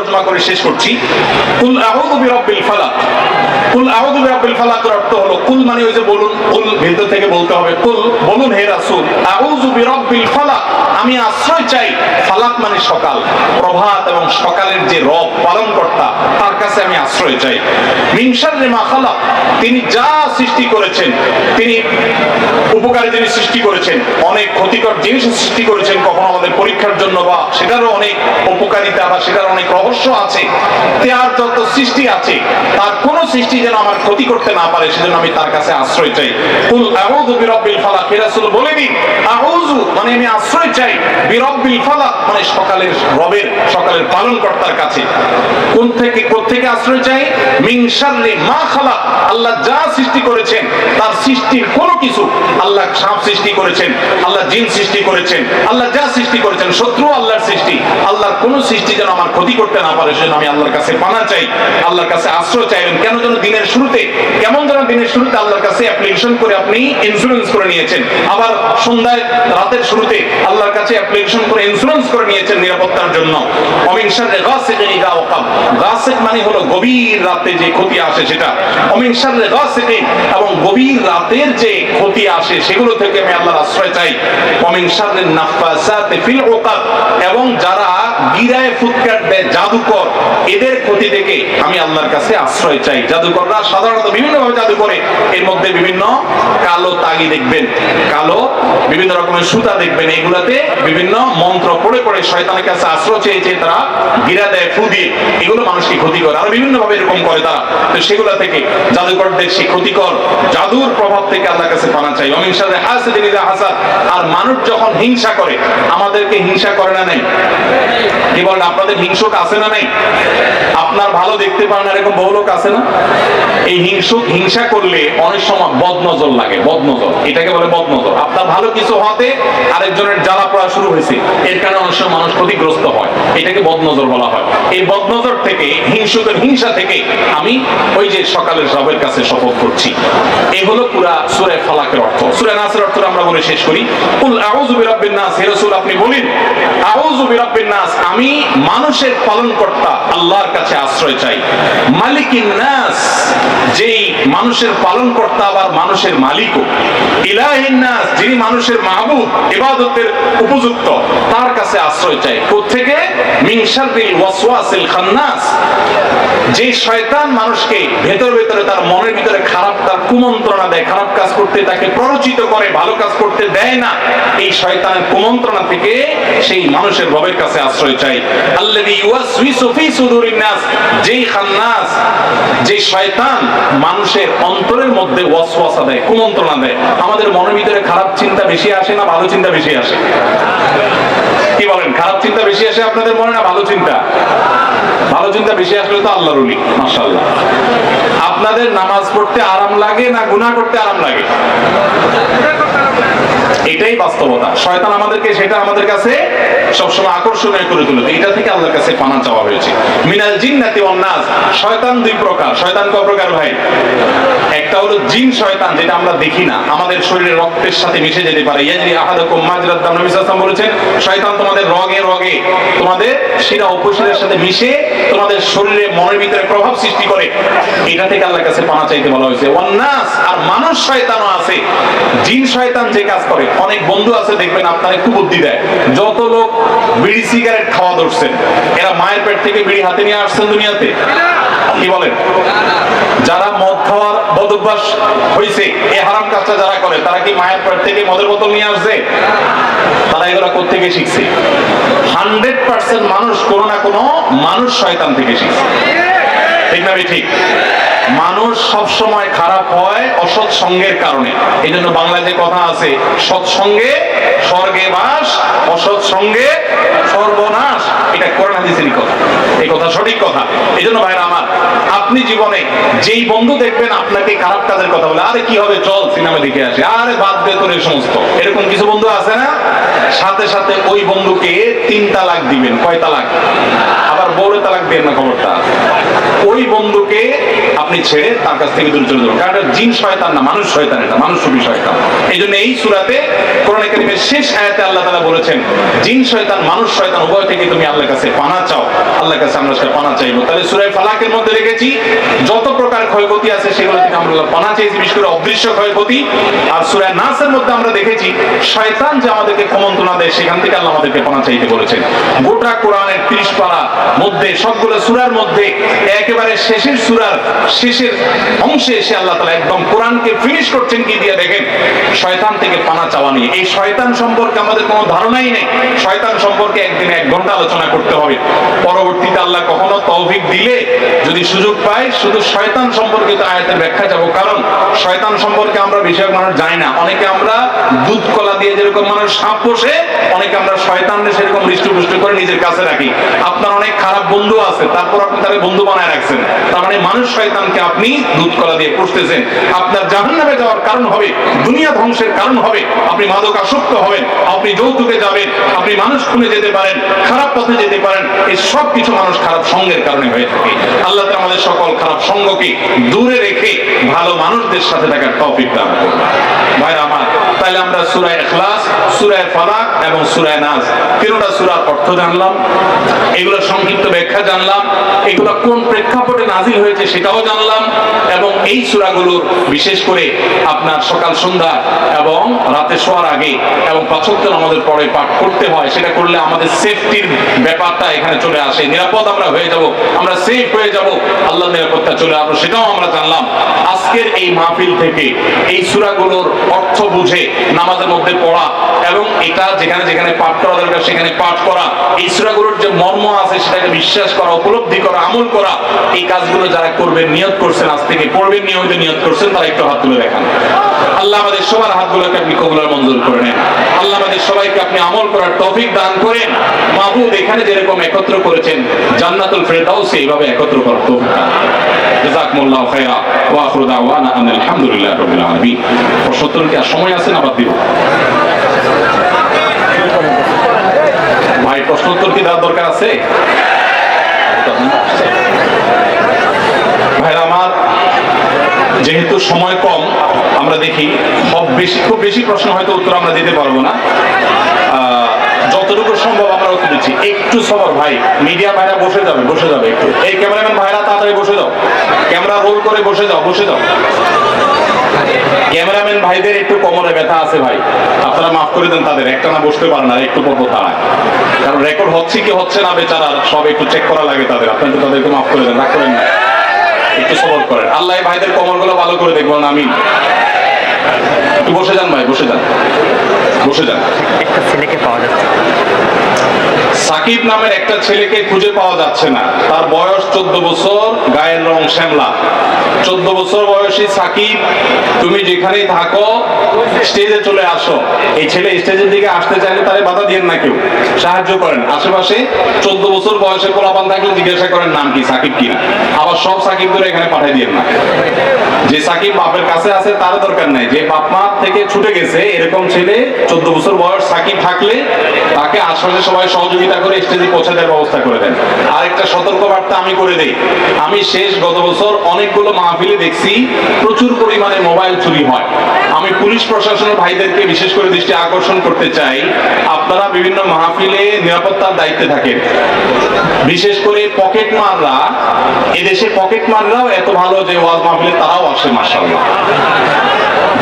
তর্জমা করে শেষ করছি। কুল আউযু বিরাব্বিল ফালাক, কুল আউযু বিরাব্বিল ফালাকের অর্থ হলো, কুল মানে ওই যে বলুন, কুল ভেতর থেকে বলতে হবে, কুল বলুন হে রাসূল, আউযু বিরাব্বিল ফালাক, আমি আশ্রয় চাই, ফালাক মানে সকাল, প্রভাত এবং সকালের যে রব পালনকর্তা তার কাছে আমি আশ্রয় চাই। মিন শাররি মা খালাক, তিনি যা সৃষ্টি করেছেন, তিনি উপকারী জিনিস সৃষ্টি করেছেন, অনেক ক্ষতিকর জিনিস সৃষ্টি করেছেন, কখনো আমাদের পরীক্ষার জন্য, বা সেটারও অনেক উপকারিতা বা সেটার অনেক রহস্য আছে। তার যত সৃষ্টি আছে তার কোন সৃষ্টি যেন আমার ক্ষতি করতে না পারে, সেজন্য আমি তার কাছে আশ্রয় চাই। কুল আউযু বিরাব্বিল ফালাক, হে রাসূল বলে দিন, আউযু মানে আমি আশ্রয় চাই, বিরাব্বিল ফালাক মানে সকালের রবের, সকালের পালনকর্তার কাছে। কোন থেকে, কোত্থেকে আশ্রয় চাই? মিন শাররি মা খালাক, আল্লাহ যা সৃষ্টি করেছেন তার সৃষ্টির কোনো কিছু, আল্লাহ সাপ সৃষ্টি করেছেন, আল্লাহ জিন সৃষ্টি করেছেন, আল্লাহ যা সৃষ্টি করেছেন, শত্রু আল্লাহর সৃষ্টি, আল্লাহর কোন সৃষ্টি যেন আমার ক্ষতি করতে না পারে, সেজন্য আমি আল্লাহর কাছে পানা চাই, আল্লাহর কাছে আশ্রয় চাইবেন। কেন যেন দিনের শুরুতে, কেমন যেন দিনের শুরুতে আল্লাহর কাছে অ্যাপ্লিকেশন করে আপনি ইন্স্যুরেন্স করে নিয়েছেন, আবার সন্ধ্যায় রাতের শুরুতে আল্লাহর কাছে অ্যাপ্লিকেশন করে ইন্স্যুরেন্স করে নিয়েছেন নিরাপত্তার জন্য। ওমিন শাররি গাসিকিন ইযা ওয়াকাব, গাসিক মানে হলো গভীর রাতে যে ক্ষতি আসে সেটা। ওমিন শাররি গাসিকিন, এবং গভীর রাতের যে ক্ষতি আসে সেগুলো থেকে আমি আল্লাহর আশ্রয় চাই। ওমিন শাররিন নাফাসাতি ফিল উকাদ, এবং যারা গিরায় ফুৎকার দেয়, জাদুকর, এদের ক্ষতি থেকে আমি আল্লাহর কাছে আশ্রয় চাই। জাদুকররা সাধারণত বিভিন্ন ভাবে জাদু করে, এর মধ্যে বিভিন্ন কালো তাগি দেখবেন, কালো বিভিন্ন রকমের সুতা দেখবেন, এগুলাতে বিভিন্ন মন্ত্র পড়ে পড়ে শয়তানের কাছে আশ্রয় চেয়েছে, তারা গিরা দেয়, ফু দিয়ে, এগুলো মানুষকে ক্ষতি করে, আর বিভিন্ন ভাবে এরকম করে তারা। তো সেগুলা থেকে, জাদুকরদের সেই ক্ষতিকর জাদুর প্রভাব থেকে আল্লাহর কাছে পানা চাই। ওমিন শাররি হাসিদিন ইযা হাসাদ, আর মানুষ যখন হিংসা করে, আমাদেরকে হিংসা করে না নাই? কি বলেন, আপনাদের হিংসুক আছে না নাই? আপনার ভালো দেখতে পারেন এরকম বহু লোক আছে না? এই হিংসুক হিংসা করলে অনেক সময় বদনজর লাগে, বদনজর, এটাকে বলে বদনজর। আপনার ভালো কিছু হতে আরেকজনের জ্বালা পড়া শুরু হয়েছে, এর কারণে অনেক সময় মানুষ ক্ষতিগ্রস্ত হয়, এটাকে বদনজর বলা হয়। এই বদনজর থেকে, হিংসুকের হিংসা থেকে আমি ওই যে সকালের রবের কাছে শপথ করছি। এই হলো পুরা সূরা ফালাকের অর্থ। সূরা নাসের অর্থ আমরা বলে শেষ করি। কুল আউযু বিরাব্বিন নাস, হে রাসূল আপনি বলেন, আউযু বিরাব্বিন নাস, আমি মানুষের পালনকর্তা আল্লাহর কাছে আশ্রয় চাই। মালিকিন নাস, যেই মানুষের পালনকর্তা আবার মানুষের মালিকও। ইলাহিন নাস, যিনি মানুষের মাহবুব, ইবাদতের উপযুক্ত, তার কাছে আশ্রয় চাই। কোত্থেকে? মিন শাররিল ওয়াসওয়াসিল খান্নাস, যে শয়তান মানুষকে ভেতর ভেতরে তার মনের ভিতরে খারাপ, তার কুমন্ত্রণা দেয়, খারাপ কাজ করতে তাকে প্ররোচিত করে, ভালো কাজ করতে দেয় না, এই শয়তানের কুমন্ত্রণা থেকে সেই মানুষের রবের কাছে আশ্রয় চাই। আল্লাযী ইউওয়াসওয়িসু ফি সুদুরিন নাস, যেই খান্নাস, যে শয়তান মানুষের অন্তরের মধ্যে ওয়াসওয়াসা দেয়, কুমন্ত্রণা দেয়। আমাদের মনের ভিতরে খারাপ চিন্তা বেশি আসে না ভালো চিন্তা বেশি আসে? কি বলেন, খারাপ চিন্তা বেশি আসে আপনাদের মনে না ভালো চিন্তা? ভালো চিন্তা বেশি আসলে তো আল্লাহর ওলি, মাশাআল্লাহ। আপনাদের নামাজ পড়তে আরাম লাগে না গুনাহ করতে আরাম লাগে? এটাই বাস্তবতা। শয়তান আমাদেরকে সেটা আমাদের কাছে সবসময় আকর্ষণীয় করে তোলে। এটা থেকে আল্লাহর কাছে পানা চাওয়া হয়েছে। মিনাল জিন্নাতি ওয়ান নাস, শয়তান দুই প্রকার। শয়তান কয় প্রকার ভাই? একটা হলো জিন শয়তান, যেটা আমরা দেখি না, আমাদের শরীরের রক্তের সাথে মিশে যেতে পারে। ইয়াজরি আহাদাকুম মাজরাদ দাম, নবী সাল্লাল্লাহু আলাইহি ওয়াসাল্লাম বলেছেন, শয়তান তোমাদের রগে রগে, তোমাদের শিরা উপশিরার সাথে মিশে তোমাদের শরীরে মনের ভিতরে প্রভাব সৃষ্টি করে। এটা থেকে আল্লাহর কাছে পানা চাইতে বলা হয়েছে। ওয়ান নাস, আর মানুষ শয়তানও আছে। জিন শয়তান যে কাজ করে, অনেক বন্ধু আছে দেখবেন আপনারা একটু বুদ্ধি দেয়। যত লোক বিড়ি সিগারেট খাওয়া ধরছেন, এরা মায়ের পেট থেকে বিড়ি হাতে নিয়ে আসছেন দুনিয়াতে? কি বলেন? যারা মদ খাওয়ার বদভ্যাস হয়েছে, এই হারাম কাজটা যারা করে, তারা কি মায়ের পেট থেকে মদের বোতল নিয়ে আসছে? তারা এগুলো কোত্থেকে শিখছে? 100% মানুষ কোনো না কোনো মানুষ শয়তান থেকে শিখছে। ঠিক না? ঠিক। মানুষ সব সময় খারাপ হয় অসৎ সঙ্গের কারণে। এই জন্য বাংলায় যে কথা আছে, সৎসঙ্গে স্বর্গে বাস, অসৎ সঙ্গে সর্বনাশ। এটা কোরআন হাদিসেরই কথা, এই কথা সঠিক কথা। এই জন্য ভাইরা আমার, আপনি জীবনে যেই বন্ধু দেখবেন আপনাকে খারাপ কাজের কথা বলে, আরে কি হবে চল সিনেমা দেখে আসে, আরে বাদ দে তোর এই সমস্ত, এরকম কিছু বন্ধু আছে না? সাথে সাথে ওই বন্ধুকে 3 তালাক দিবেন। কয় তালাক? আবার বউরে তালাক দেন না, খবরটা। ওই বন্ধুকে আপনি ছেড়ে তার কাছ থেকে দূরে চলে যাবেন, কারণ এটা জিন শয়তান না, মানুষ শয়তান, এটা মানুষরূপী শয়তান। এই জন্য এই সূরাতে কোরআন কারীমের শেষ আয়াতে আল্লাহ তাআলা বলেছেন, জিন শয়তান মানুষ শয়তান উভয় থেকে তুমি আল্লাহর কাছে পানা চাও। আল্লাহর কাছে আমরা সেটা পানা চাইবো। তাহলে সূরা ফালাকের মধ্যে রেখেছি যত প্রকার ক্ষয়ক্ষতি আছে সেগুলো থেকে আমরা পানা চাইছি, বিশেষ করে অদৃশ্য ক্ষয়ক্ষতি। আর সূরা নাসের মধ্যে আমরা দেখেছি শয়তান যে আমাদেরকে কুমন্ত্রণা দেয় সেখান থেকে আল্লাহ আমাদেরকে পানা চাইতে বলেছেন। গোটা কোরআনের 30 পারা মধ্যে সবগুলো সূরার মধ্যে একেবারে শেষের সূরার শেষের অংশে এসে আল্লাহ তাআলা একদম কোরআনকে ফিনিশ করছেন কি দিয়ে দেখেন, শয়তান থেকে পানা চাওয়া নিয়ে। এই শয়তান সম্পর্কে আমাদের কোনো ধারণাই নেই। শয়তান সম্পর্কে একদিনে 1 ঘন্টা আলোচনা করতে হবে। পরবর্তীতে আল্লাহ কখনো তৌফিক দিলে যদি সুযোগ পাই শুধু শয়তান সম্পর্কিত আয়াতের ব্যাখ্যা যাব, কারণ শয়তান সম্পর্কে আমরা বেশিরভাগ মানুষ জানি না। অনেকে আমরা দুধ কলা দিয়ে যেরকম মানুষ সাপ পোষে, অনেকে আমরা শয়তানকে সেরকম হৃষ্টপুষ্ট করে নিজের কাছে রাখি। আপনার অনেক খারাপ বন্ধু আছে, তারপর আপনি তাকে বন্ধু বানায় রাখছেন, তার মানে মানুষ শয়তানকে আপনি দুধ কলা দিয়ে পুষতেছেন। আপনার জাহান্নামে যাওয়ার কারণ হবে, দুনিয়া ধ্বংসের কারণ হবে, আপনি মাদক আসক্ত হবেন, আপনি যৌতুকে যাবেন, আপনি মানুষ খুনে যেতে পারেন, খারাপ পথে যেতে পারেন। এই সব কিছু মানুষ খারাপ সঙ্গের কারণে হয়ে থাকে। আল্লাহ তাআলা আমাদের সকল খারাপ সঙ্গকে দূরে রেখে ভালো মানুষদের সাথে থাকার তৌফিক দান করুন। ভাইরা আমার, তাহলে আমরা সূরা ইখলাস, সূরা ফালাক এবং সূরা নাস তিনটা সূরার অর্থ জানলাম, এগুলোর সংক্ষিপ্ত ব্যাখ্যা জানলাম, এগুলো কোন প্রেক্ষাপটে নাজিল হয়েছে সেটাও জানলাম, এবং এই সূরাগুলোর বিশেষ করে আপনার সকাল সন্ধ্যা এবং রাতে শোয়ার আগে এবং 5 ওয়াক্ত নামাজের পরে পাঠ করতে হয়। সেটা করলে আমাদের সেফটির ব্যাপারটা এখানে চলে আসে, নিরাপদ আমরা হয়ে যাব, আমরা সেফ হয়ে যাব, আল্লাহর নিরাপত্তা চলে আসবে, সেটাও আমরা জানলাম। আজকের এই মাহফিল থেকে এই সূরাগুলোর অর্থ বুঝে নামাজের মধ্যে পড়া এবং এটা যেখানে যেখানে পাঠ করা দরকার সেখানে পাঠ করা, এই সূরাগুলোর যে মর্ম আছে সেটাকে বিশ্বাস করা, উপলব্ধি করা, আমল করা, এই কাজগুলো যারা করবেন, নিয়ত করছেন, আজ থেকে পড়বেন, নিয়মিত নিয়ত করছেন, তারা একটু হাত তুলে দেখান। আল্লাহ আমাদের সবার হাতগুলোকে আপনি কবুল আর মঞ্জুর করে নেন। আল্লাহ আমাদের সবাইকে আপনি আমল করার তৌফিক দান করেন। মাহবুব এখানে যেরকম একত্র করেছেন জান্নাতুল ফেরদাউসে এইভাবে একত্র করার তৌফিক দান করেন। জাযাকুমুল্লাহু খায়রা ওয়া আখিরু দাওয়ানা আনিল হামদুলিল্লাহি রাব্বিল আলামিন। প্রশ্নোত্তর কি আর সময় আছে না বাদ দিব? ভাই প্রশ্নোত্তর কি দেওয়ার দরকার আছে? ভাইরা আমার, যেহেতু সময় কম, আমরা দেখি খুব বেশি প্রশ্ন হয়তো উত্তর আমরা দিতে পারবো না, যতটুকু সম্ভব আমরা উত্তর দিচ্ছি। একটু সবর ভাই, মিডিয়া ভাইরা বসে যাবে একটু। এই ক্যামেরাম্যান ভাইরা তাড়াতাড়ি বসে যাও, ক্যামেরা রোল করে বসে যাও। ক্যামেরাম্যান ভাইদের একটু কোমরে ব্যথা আছে ভাই, আপনারা মাফ করে দেন তাদের, একটা না বসতে পারে না, একটু পর দাঁড়ায়, কারণ রেকর্ড হচ্ছে কি হচ্ছে না বেচারা সব একটু চেক করা লাগে তাদের। আপনারা একটু তাদেরকে মাফ করে দেন, রাগ করেন না, একটু সবর করেন। আল্লাহ ভাইদের কোমরগুলো ভালো করে দেখবেন। আমি একটু বসে যান ভাই, বসে যান। একটা ছেলেকে পাওয়া যাচ্ছে, সাকিব নামের একটা ছেলেকে খুঁজে পাওয়া যাচ্ছে না। তার বয়স 14 বছর, গায়ের রং শ্যামলা। 14 বছর বয়সী সাকিব, তুমি যেখানেই থাকো স্টেজে চলে আসো। এই ছেলে স্টেজের দিকে আসতে চাইলে তারে বাধা দিয়েন না, কেউ সাহায্য করেন। আশেপাশে 14 বছর বয়সে পোলাপান থাকলে জিজ্ঞাসা করেন নাম কি, সাকিব কিনা। আবার সব সাকিব ধরে এখানে পাঠিয়ে দিয়েন না। যে সাকিব বাপের কাছে আছে তার দরকার নাই, যে বাপ মা থেকে ছুটে গেছে এরকম ছেলে 14 বছর বয়স সাকিব থাকলে তাকে আশেপাশে সবাই সহযোগিতা করে স্টেজে পৌঁছে দেওয়ার ব্যবস্থা করে দেন। আরেকটা সতর্ক বার্তা আমি করে দেই, আমি গত বছর অনেকগুলো মাহফিলে দেখছি প্রচুর পরিমাণে মোবাইল চুরি হয়। আমি পুলিশ প্রশাসনের ভাইদেরকে বিশেষ করে দৃষ্টি আকর্ষণ করতে চাই, আপনারা বিভিন্ন মাহফিলে নিরাপত্তার দায়িত্বে থাকেন। বিশেষ করে পকেটমাররা, এদেশে পকেটমাররাও এত ভালো যে ওয়াজ মাহফিলে তারাও আসে, মাশাআল্লাহ।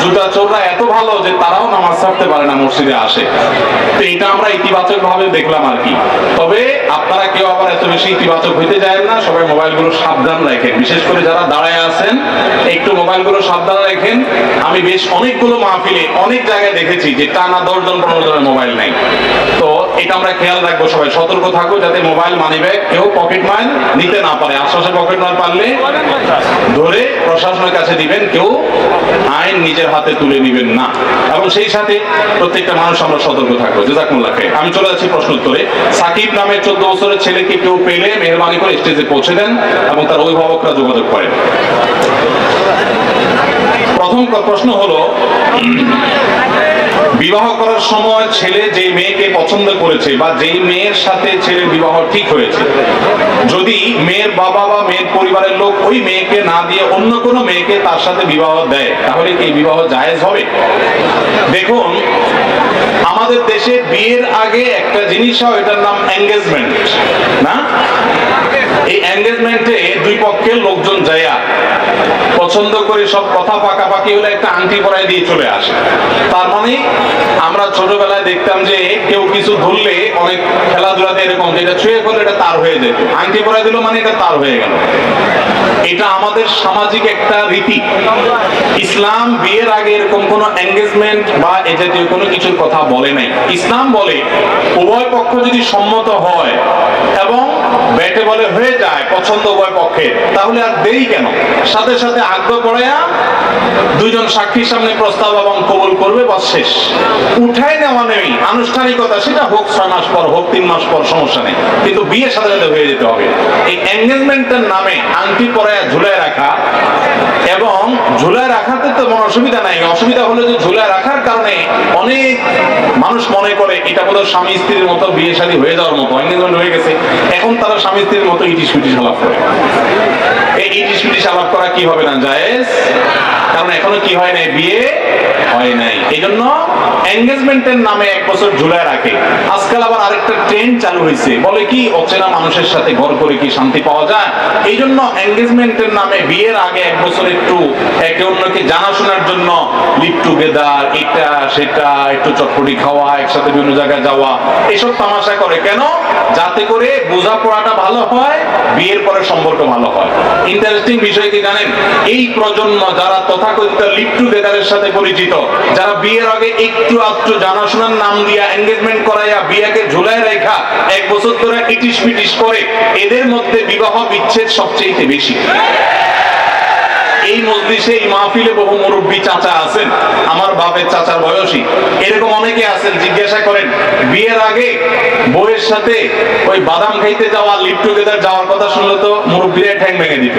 জুতা চোররা এত ভালো যে তারাও নামাজ ছাড়তে পারে না, মসজিদে আসে। তো এটা আমরা ইতিবাচক ভাবে দেখলাম আর কি। তবে আপনারা কেউ আবার এত বেশি ইতিবাচক হইতে যায় না, সবাই মোবাইলগুলো সাবধান রাখেন। বিশেষ করে যারা দাঁড়ায় আছেন একটু মোবাইলগুলো সাবধান রাখেন। আমি বেশ অনেকগুলো মাহফিলে অনেক জায়গায় দেখেছি যে টানা 10 জন 15 জনের মোবাইল নাই। তো এটা আমরা খেয়াল রাখবো, সবাই সতর্ক থাকবো যাতে মোবাইল মানিব্যাগ কেউ পকেট মার নিতে না পারে। আশপাশে পকেট মার পারলে ধরে প্রশাসনের কাছে দিবেন, কেউ আইন নিজের হাতে তুলে নিবেন না। এবং সেই সাথে প্রত্যেকটা মানুষ আমরা সতর্ক থাকবো। জাযাকুমুল্লাহ খাইর। আমি চলে যাচ্ছি প্রশ্ন উত্তরে। সাকিব নামে 14 বছরের ছেলেকে কেউ পেলে মেহেরবানি করে স্টেজে পৌঁছে দেন এবং তার অভিভাবকরা যোগাযোগ করেন। প্রথম প্রশ্ন হলো, বিবাহ করার সময় ছেলে যেই মেয়েকে পছন্দ করেছে বা যেই মেয়ের সাথে ছেলের বিবাহ ঠিক হয়েছে, যদি মেয়ের বাবা বা মেয়ের পরিবারের লোক ওই মেয়েকে না দিয়ে অন্য কোনো মেয়েকে তার সাথে বিবাহ দেয়, তাহলে কি বিবাহ জায়েজ হবে? দেখুন, আমাদের দেশে বিয়ের আগে একটা জিনিস হয়, এটার নাম এঙ্গেজমেন্ট, না? এই এঙ্গেজমেন্টে দুই পক্ষের লোকজন যায়া পছন্দ করে সব কথা পাকাপাকি হলে একটা আংটি পরাই দিয়ে চলে আসে। তার মানে আমরা ছোটবেলায় দেখতাম যে কেউ কিছু ধরলে অনেক খেলাধুলাতে এরকম, যেটা ছুঁয়ে ফেলে এটা তার হয়ে যেত, আংটি পরাই দিল মানে এটা তার হয়ে গেল। এটা আমাদের সামাজিক একটা রীতি। ইসলাম বিয়ের আগে এরকম কোনো এঙ্গেজমেন্ট বা এ জাতীয় কোনো কিছুর কথা বলে নাই। ইসলাম বলে উভয় পক্ষ যদি সম্মত হয় এবং ব্যাটে বলে হয়ে যায় পছন্দ উভয় পক্ষের, তাহলে আর দেরি কেন? সাথে সাথে আগ্রহ পড়ায়া দুইজন সাক্ষীর সামনে প্রস্তাব এবং কবুল করবে, বাস শেষ। উঠাই নেওয়া নেই আনুষ্ঠানিকতা, সেটা হোক 6 মাস পর, হোক 3 মাস পর, সমস্যা নেই, কিন্তু বিয়ে সাথে সাথে হয়ে যেতে হবে। এই এঙ্গেজমেন্টের নামে আংটি পরায়া ঝুলায় রাখা, এবং ঝুলায় রাখাতে তো কোনো অসুবিধা নাই। অসুবিধা হলো যে ঝুলায় রাখার কারণে অনেক মানুষ মনে করে এটা বোধহয় স্বামী স্ত্রীর মতো বিয়ে শাদী হয়ে যাওয়ার মতো, এঙ্গেজমেন্ট হয়ে গেছে, এখন তারা স্বামী স্ত্রীর মতো ইটিস পিটিস আলাপ করে। এই ইটিস পিটিস আলাপ করা কি হবে না? জায়েজ, কারণ এখনো কি হয় নাই? বিয়ে হয় নাই। এই জন্য এঙ্গেজমেন্টের নামে 1 বছর ঝুলায় রাখে। আজকাল আবার আরেকটা ট্রেন্ড চালু হয়েছে, বলে কি অচেনা মানুষের সাথে ঘর করে কি শান্তি পাওয়া যায়? এই জন্য এঙ্গেজমেন্টের নামে বিয়ের আগে 1 বছর একটু একে অন্যকে জানাশোনার জন্য লিভ টুগেদার, এটা সেটা, একটু চটপটি খাওয়া, একসাথে বিভিন্ন জায়গায় যাওয়া, এসব তামাশা করে। কেন? যাতে করে বোঝাপড়াটা ভালো হয়, বিয়ের পরে সম্পর্ক ভালো হয়। ইন্টারেস্টিং বিষয় কি জানেন? এই প্রজন্ম যারা তথাকথিত লিভ টুগেদারের সাথে পরিচিত, যারা বিয়ের আগে একটু আধটু জানাশোনার নাম দিয়া এঙ্গেজমেন্ট করাইয়া বিয়েকে ঝুলায় রেখা 1 বছর ধরে ইটিস পিটিস করে, এদের মধ্যে বিবাহ বিচ্ছেদ সবচেয়ে বেশি। এই মজলিসে, এই মাহফিলে বহু মুরব্বী চাচা আছেন, আমার বাপের চাচার বয়সী, এরকম অনেকে আছেন। জিজ্ঞাসা করেন, বিয়ের আগে বউয়ের সাথে ওই বাদাম খাইতে যাওয়া, লিভ টুগেদার যাওয়ার কথা শুনলে তো মুরব্বীরা ঠ্যাং ভেঙে দিত।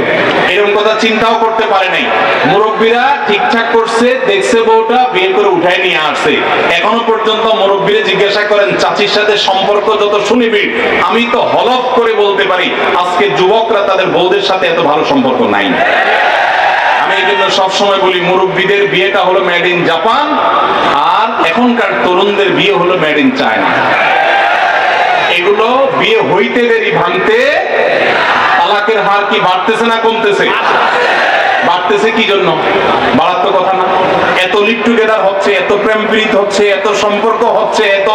এরকম কথা চিন্তাও করতে পারে নাই। মুরব্বীরা ঠিকঠাক করছে, দেখছে বউটা, বিয়ে করে উঠায় নিয়ে আসছে। এখনো পর্যন্ত মুরব্বীরা জিজ্ঞাসা করেন, চাচির সাথে সম্পর্ক যত শুনিবি, আমি তো হলফ করে বলতে পারি আজকে যুবকরা তাদের বউদের সাথে এত ভালো সম্পর্ক নাই। আমি এই জন্য সবসময় বলি, মুরব্বীদের বিয়েটা হলো মেড ইন জাপান, আর এখনকার তরুণদের বিয়ে হলো মেড ইন চায়না। এগুলো বিয়ে হইতে দেরি, ভাঙতে তালাকের হার কি বাড়তেছে না কমতেছে? বাড়তেছে। কি জন্য? বাড়ার তো কথা না। এত লিভ টুগেদার হচ্ছে, এত প্রেম প্রীত হচ্ছে, এত সম্পর্ক হচ্ছে, এত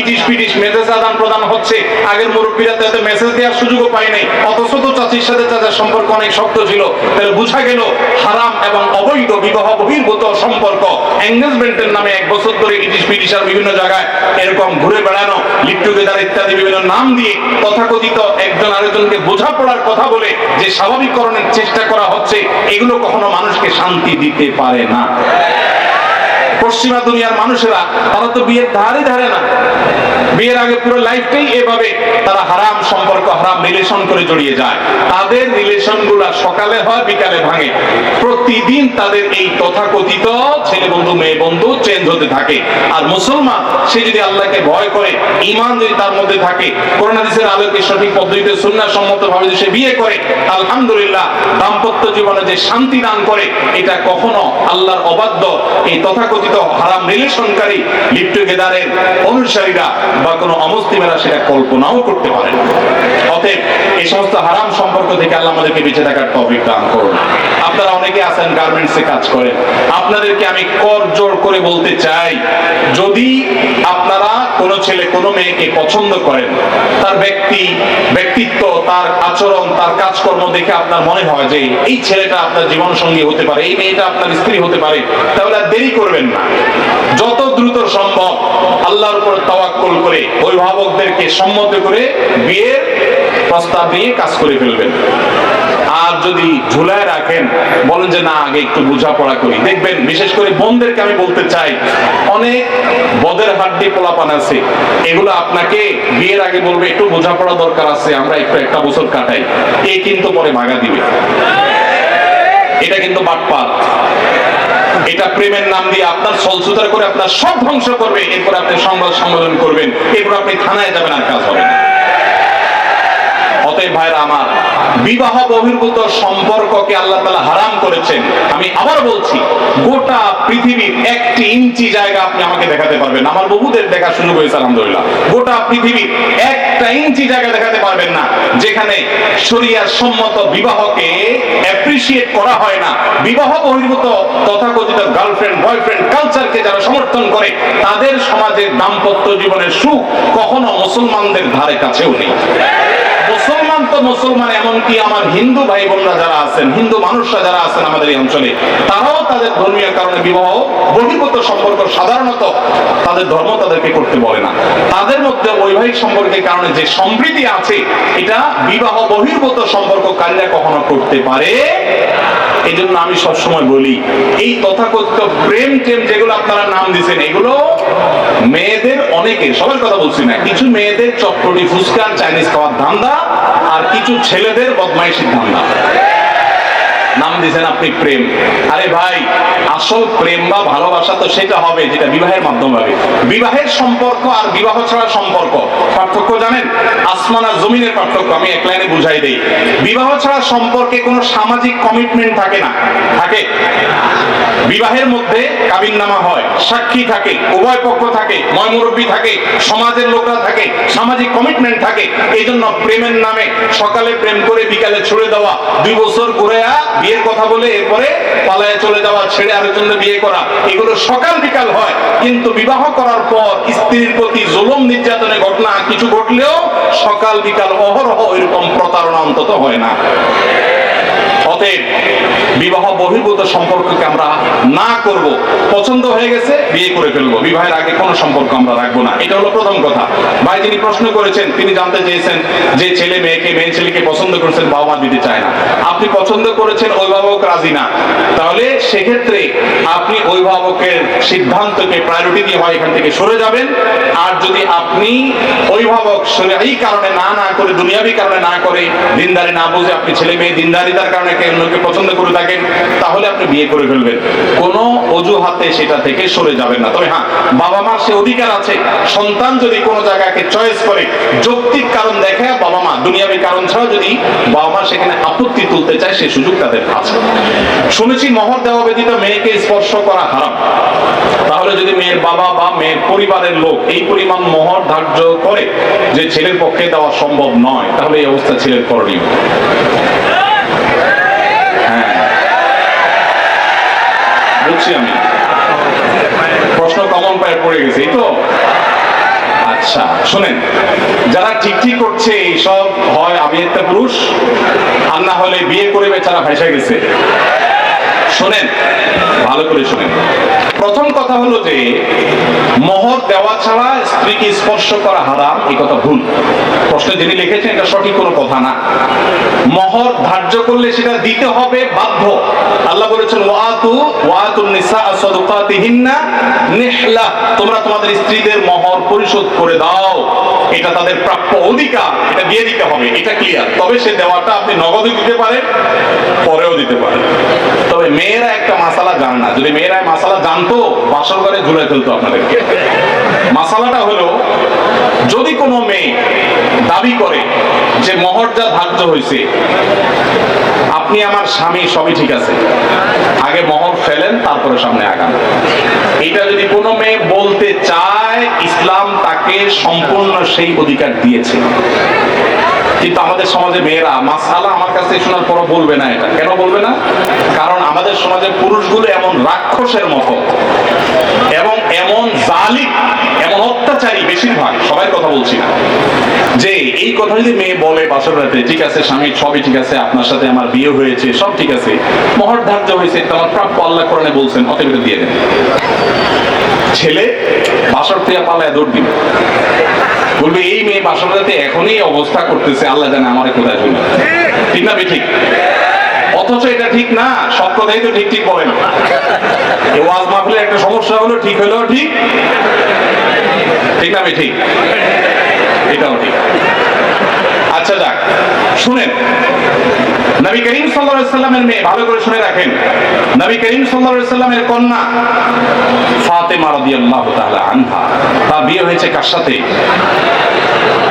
ইটিস পিটিস মেসেজ আদান প্রদান হচ্ছে। আগের মুরব্বীরা তো এত মেসেজ দেওয়ার সুযোগও পায় নাই, অথচ তো চাচির সাথে চাচার সম্পর্ক অনেক শক্ত ছিল। তাহলে বোঝা গেল হারাম এবং অবৈধ বিবাহ বহির্ভূত সম্পর্ক, এঙ্গেজমেন্টের নামে 1 বছর ধরে ইটিস পিটিস আর বিভিন্ন জায়গায় এরকম ঘুরে বেড়ানো, লিভ টুগেদার ইত্যাদি বিভিন্ন নাম দিয়ে তথাকথিত একজন আরেকজনকে বোঝাপড়ার কথা বলে যে স্বাভাবিককরণের চেষ্টা করা হচ্ছে, এগুলো কখনো মানুষকে শান্তি দিতে পারে না। পশ্চিমা দুনিয়ার মানুষেরা, তারা তো বিয়ের ধারে ধারে না। বিয়ের আগে পুরো লাইফটাই এভাবে তারা হারাম সম্পর্ক, হারাম রিলেশন করে জড়িয়ে যায়। তাদের রিলেশন গুলা সকালে হয়, বিকালে ভাঙে। প্রতিদিন তাদের এই তথাকথিত ছেলে বন্ধু মেয়ে বন্ধু চেঞ্জ হতে থাকে। আর মুসলমান, সে যদি আল্লাহকে ভয় করে, ঈমান যদি তার মধ্যে থাকে, কোরআন হাদিসের আলোকে সঠিক পদ্ধতিতে সুন্নাহ সম্মতভাবে যদি সে বিয়ে করে, আলহামদুলিল্লাহ, দাম্পত্য জীবনে যে শান্তি দান করে, এটা কখনো আল্লাহর অবাধ্য এই তথাকথিত হারাম রিলেশনকারী লিভ টুগেদারের অনুসারীরা বা কোনো অমুসলিমেরা সেটা কল্পনাও করতে পারে না। অতএব এই সমস্ত হারাম সম্পর্ক থেকে আল্লাহ আমাদেরকে বেঁচে থাকার তৌফিক দান করুন। আপনারা অনেকে আছেন গার্মেন্টসে কাজ করেন, আপনাদেরকে আমি করজোড় করে বলতে চাই, যদি আপনারা কোনো ছেলে কোনো মেয়েকে পছন্দ করেন, তার ব্যক্তিত্ব, তার আচরণ, তার কাজকর্ম দেখে আপনার মনে হয় যে এই ছেলেটা আপনার জীবন সঙ্গী হতে পারে, এই মেয়েটা আপনার স্ত্রী হতে পারে, তাহলে আর দেরি করবেন না। যত দ্রুত সম্ভব আল্লাহর উপর তাওয়াক্কুল করে অভিভাবকদেরকে সম্মত করে বিয়ের প্রস্তাব নিয়ে কাজ করে ফেলবেন। আর যদি ঝুলায় রাখেন, বলেন যে না আগে একটু বোঝাপড়া করি, দেখবেন বিশেষ করে বোনদেরকে আমি বলতে চাই, অনেক বদের হাড্ডি পোলাপান আছে, এগুলো আপনাকে বিয়ের আগে বলবে একটু বোঝাপড়া দরকার আছে, আমরা একটু 1 বছর কাটাই, এ কিন্তু পরে ভাগা দিবে। এটা কিন্তু বাটপার। এটা প্রেমের নাম দিয়ে আপনার ছলছুতার করে আপনার সব ধ্বংস করবে। এরপর আপনি সংবাদ সম্মেলন করবেন, এরপর আপনি থানায় যাবেন, আর কাজ হবে না। অতএব ভাইরা আমার, বিবাহ বহির্ভূত সম্পর্ককে আল্লাহ তাআলা হারাম করেছেন। আমি আবার বলছি, গোটা পৃথিবীর 1 ইঞ্চি জায়গা আপনি আমাকে দেখাতে পারবেন না। আমার বহুদের দেখা সুযোগ হয়েছে আলহামদুলিল্লাহ। গোটা পৃথিবীর 1 ইঞ্চি জায়গা দেখাতে পারবেন না যেখানে শরিয়া সম্মত বিবাহকে অ্যাপ্রিশিয়েট করা হয় না। বিবাহ বহির্ভূত তথাকথিত গার্লফ্রেন্ড বয়ফ্রেন্ড কালচারকে যারা সমর্থন করে, তাদের সমাজের দাম্পত্য জীবনের সুখ কখনো মুসলমানদের ধারে কাছেও নেই। মুসলমান তো মুসলমান, এমনকি আমার হিন্দু ভাই বোনরা যারা আছেন, হিন্দু মানুষরা যারা আছেন আমাদের এই অঞ্চলে, তারাও তাদের ধর্মীয় কারণে বিবাহ বহির্ভূত সম্পর্ক সাধারণত তাদের ধর্ম তাদেরকে করতে বলে না। তাদের মধ্যে বৈবাহিক সম্পর্কের কারণে যে সম্প্রীতি আছে, এটা বিবাহ বহির্ভূত সম্পর্ককারীরা কখনো করতে পারে। এই জন্য আমি সবসময় বলি, এই তথাকথিত প্রেম টেম যেগুলো আপনারা নাম দিচ্ছেন, এগুলো মেয়েদের, অনেকের, সবার কথা বলছি না, কিছু মেয়েদের চটপটি ফুচকা চাইনিজ খাওয়ার ধান্দা, আর কিছু ছেলেদের বদমাইশির ধান্দা। নাম দিয়েছেন আপনি প্রেম। আরে ভাই, আসল প্রেম বা ভালোবাসা তো সেটা হবে যেটা বিবাহের মাধ্যমে হবে। বিবাহের সম্পর্ক আর বিবাহ ছাড়া সম্পর্ক পার্থক্য জানেন? আসমান আর জমিনের পার্থক্য। আমি এক লাইনে বুঝাই দেই। বিবাহ ছাড়া সম্পর্কে কোনো সামাজিক কমিটমেন্ট থাকে না। থাকে? বিবাহের মধ্যে কাবিননামা হয়, সাক্ষী থাকে, উভয় পক্ষ থাকে, ময়মুরব্বী থাকে, সমাজের লোকরা থাকে, সামাজিক কমিটমেন্ট থাকে। এই জন্য প্রেমের নামে সকালে প্রেম করে বিকালে ছুড়ে দেওয়া, 2 বছর ঘুরে বিয়ের কথা বলে এরপরে পালায়ে চলে যাওয়া, ছেড়ে আরেকজনের বিয়ে করা, এগুলো সকাল বিকাল হয়। কিন্তু বিবাহ করার পর স্ত্রীর প্রতি জুলুম নির্যাতনের ঘটনা কিছু ঘটলেও সকাল বিকাল অহরহ এরকম প্রতারণা অন্তত হয় না। অতএব বিবাহ বহির্ভূত সম্পর্ককে আমরা না করব। পছন্দ হয়ে গেছে, বিয়ে করে ফেলবো, বিবাহের আগে কোনো সম্পর্ক আমরা রাখবো না। এটা হলো প্রথম কথা। ভাই যিনি প্রশ্ন করেছেন, তিনি জানতে চেয়েছেন যে ছেলে মেয়েকে, মেয়ে ছেলেকে পছন্দ করেছেন, বাবা মা দিতে চায় না। আপনি পছন্দ করেছেন, অভিভাবক রাজি না, তাহলে সেক্ষেত্রে আপনি অভিভাবকের সিদ্ধান্তকে প্রায়োরিটি দিয়ে হয় এখান থেকে সরে যাবেন। আর যদি আপনি অভিভাবক এই কারণে না করে, দুনিয়াবি কারণে না করে, দিনদারি না বুঝে আপনি ছেলে মেয়ে দিনদারিতার কারণে অন্যকে পছন্দ করে থাকেন, তাহলে আপনি বিয়ে করে ফেলবেন। কোনো অজুহাতে সেটা থেকে সরে যাবেন না। তবে হ্যাঁ, বাবা মার সে অধিকার আছে, সন্তান যদি কোনো জায়গাকে চয়েস করে, যৌক্তিক কারণ দেখে বাবা মা, দুনিয়াবি কারণ ছাড়া যদি বাবা মা সেখানে আপত্তি তুলতে চায়, সে সুযোগ তাদের আছে। শুনেছি মোহর দেওয়া ব্যতীত মেয়েকে স্পর্শ করা হারাম। তাহলে যদি মেয়ের বাবা বা মেয়ের পরিবারের লোক এই পরিমাণ মোহর ধার্য করে যে ছেলের পক্ষে দেওয়া সম্ভব নয়, তাহলে এই অবস্থা ছেলের করণীয়। বুঝছি আমি, প্রশ্ন কমন পায়ে পড়ে গেছে, এই তো। আচ্ছা শুনেন, যারা ঠিক করছে এইসব, হয় আমি একটা পুরুষ, আর না হলে বিয়ে করে বেচারা ভাইসা গেছে। শোনেন, ভালো করে শোনেন। প্রথম কথা হলো যে মোহর দেওয়া ছাড়া স্ত্রীকে স্পর্শ করা হারাম, এই কথা ভুল। প্রশ্নে যিনি লিখেছেন এটা সঠিক কোনো কথা না। মোহর ধার্য করলে সেটা দিতে হবে বাধ্য। আল্লাহ বলেছেন ওয়াতুন নিসা সাদাকাতিহিন্না নিহলা, তোমরা তোমাদের স্ত্রীদের মোহর পরিশোধ করে দাও, এটা তাদের প্রাপ্য অধিকার, এটা দিয়ে দিতে হবে, এটা ক্লিয়ার। তবে সে দেওয়াটা আপনি নগদে দিতে পারেন, পরেও দিতে পারেন। তবে মেয়েরা একটা মাসালা জানে না। যদি মেয়েরা মাসালা জানতো, বাসর ঘরে ঝুলে ফেলতো আপনাদেরকে। মাসালাটা হলো, যদি কোনো মেয়ে দাবি করে যে মোহর যা ধার্য হয়েছে, আপনি আমার স্বামী, সবই ঠিক আছে, আগে মোহর ফেলেন, তারপরে সামনে আগান, এটা যদি কোনো মেয়ে বলতে চায়, ইসলাম তাকে সম্পূর্ণ সেই অধিকার দিয়েছে। কিন্তু আমাদের সমাজে মেয়েরা মাসালা আমার কাছে শোনার পরও বলবে না। এটা কেন বলবে না? কারণ আমাদের সমাজে পুরুষগুলো এমন রাক্ষসের মতো এবং এমন জালিম, এমন অত্যাচারী, বেশিরভাগ, সবাই কথা বলছি না, যে এই কথা যদি মেয়ে বলে বাসর রাতে, ঠিক আছে স্বামী, সবই ঠিক আছে, আপনার সাথে আমার বিয়ে হয়েছে, সব ঠিক আছে, মোহর ধার্য হয়েছে, তোমার প্রাপ্য আল্লাহ কোরআনে বলছেন, অতএব এটা দিয়ে দেন। ছেলে বাসর থেকে পালায় দৌড় দিবে, বলবে এই মেয়ে বাসর রাতে এখনই অবস্থা করতেছে, আল্লাহ জানে আমার কোথায় হইল। ঠিক না ঠিক? অথচ এটা ঠিক না। সব কথাই তো ঠিক বলে না। এই ওয়াজ মাহফিলের একটা সমস্যা হলো, ঠিক হলেও ঠিক, ঠিক না ঠিক? এটাও ঠিক। আচ্ছা যাক, শুনেন, নবী করিম সাল্লাল্লাহু আলাইহি সাল্লামের মেয়ে, ভালো করে শুনে রাখেন, নবী করিম সাল্লাল্লাহু আলাইহি সাল্লামের কন্যা ফাতেমা রাদিয়াল্লাহু তাআলা আনহা, তার বিয়ে হয়েছে কার সাথে?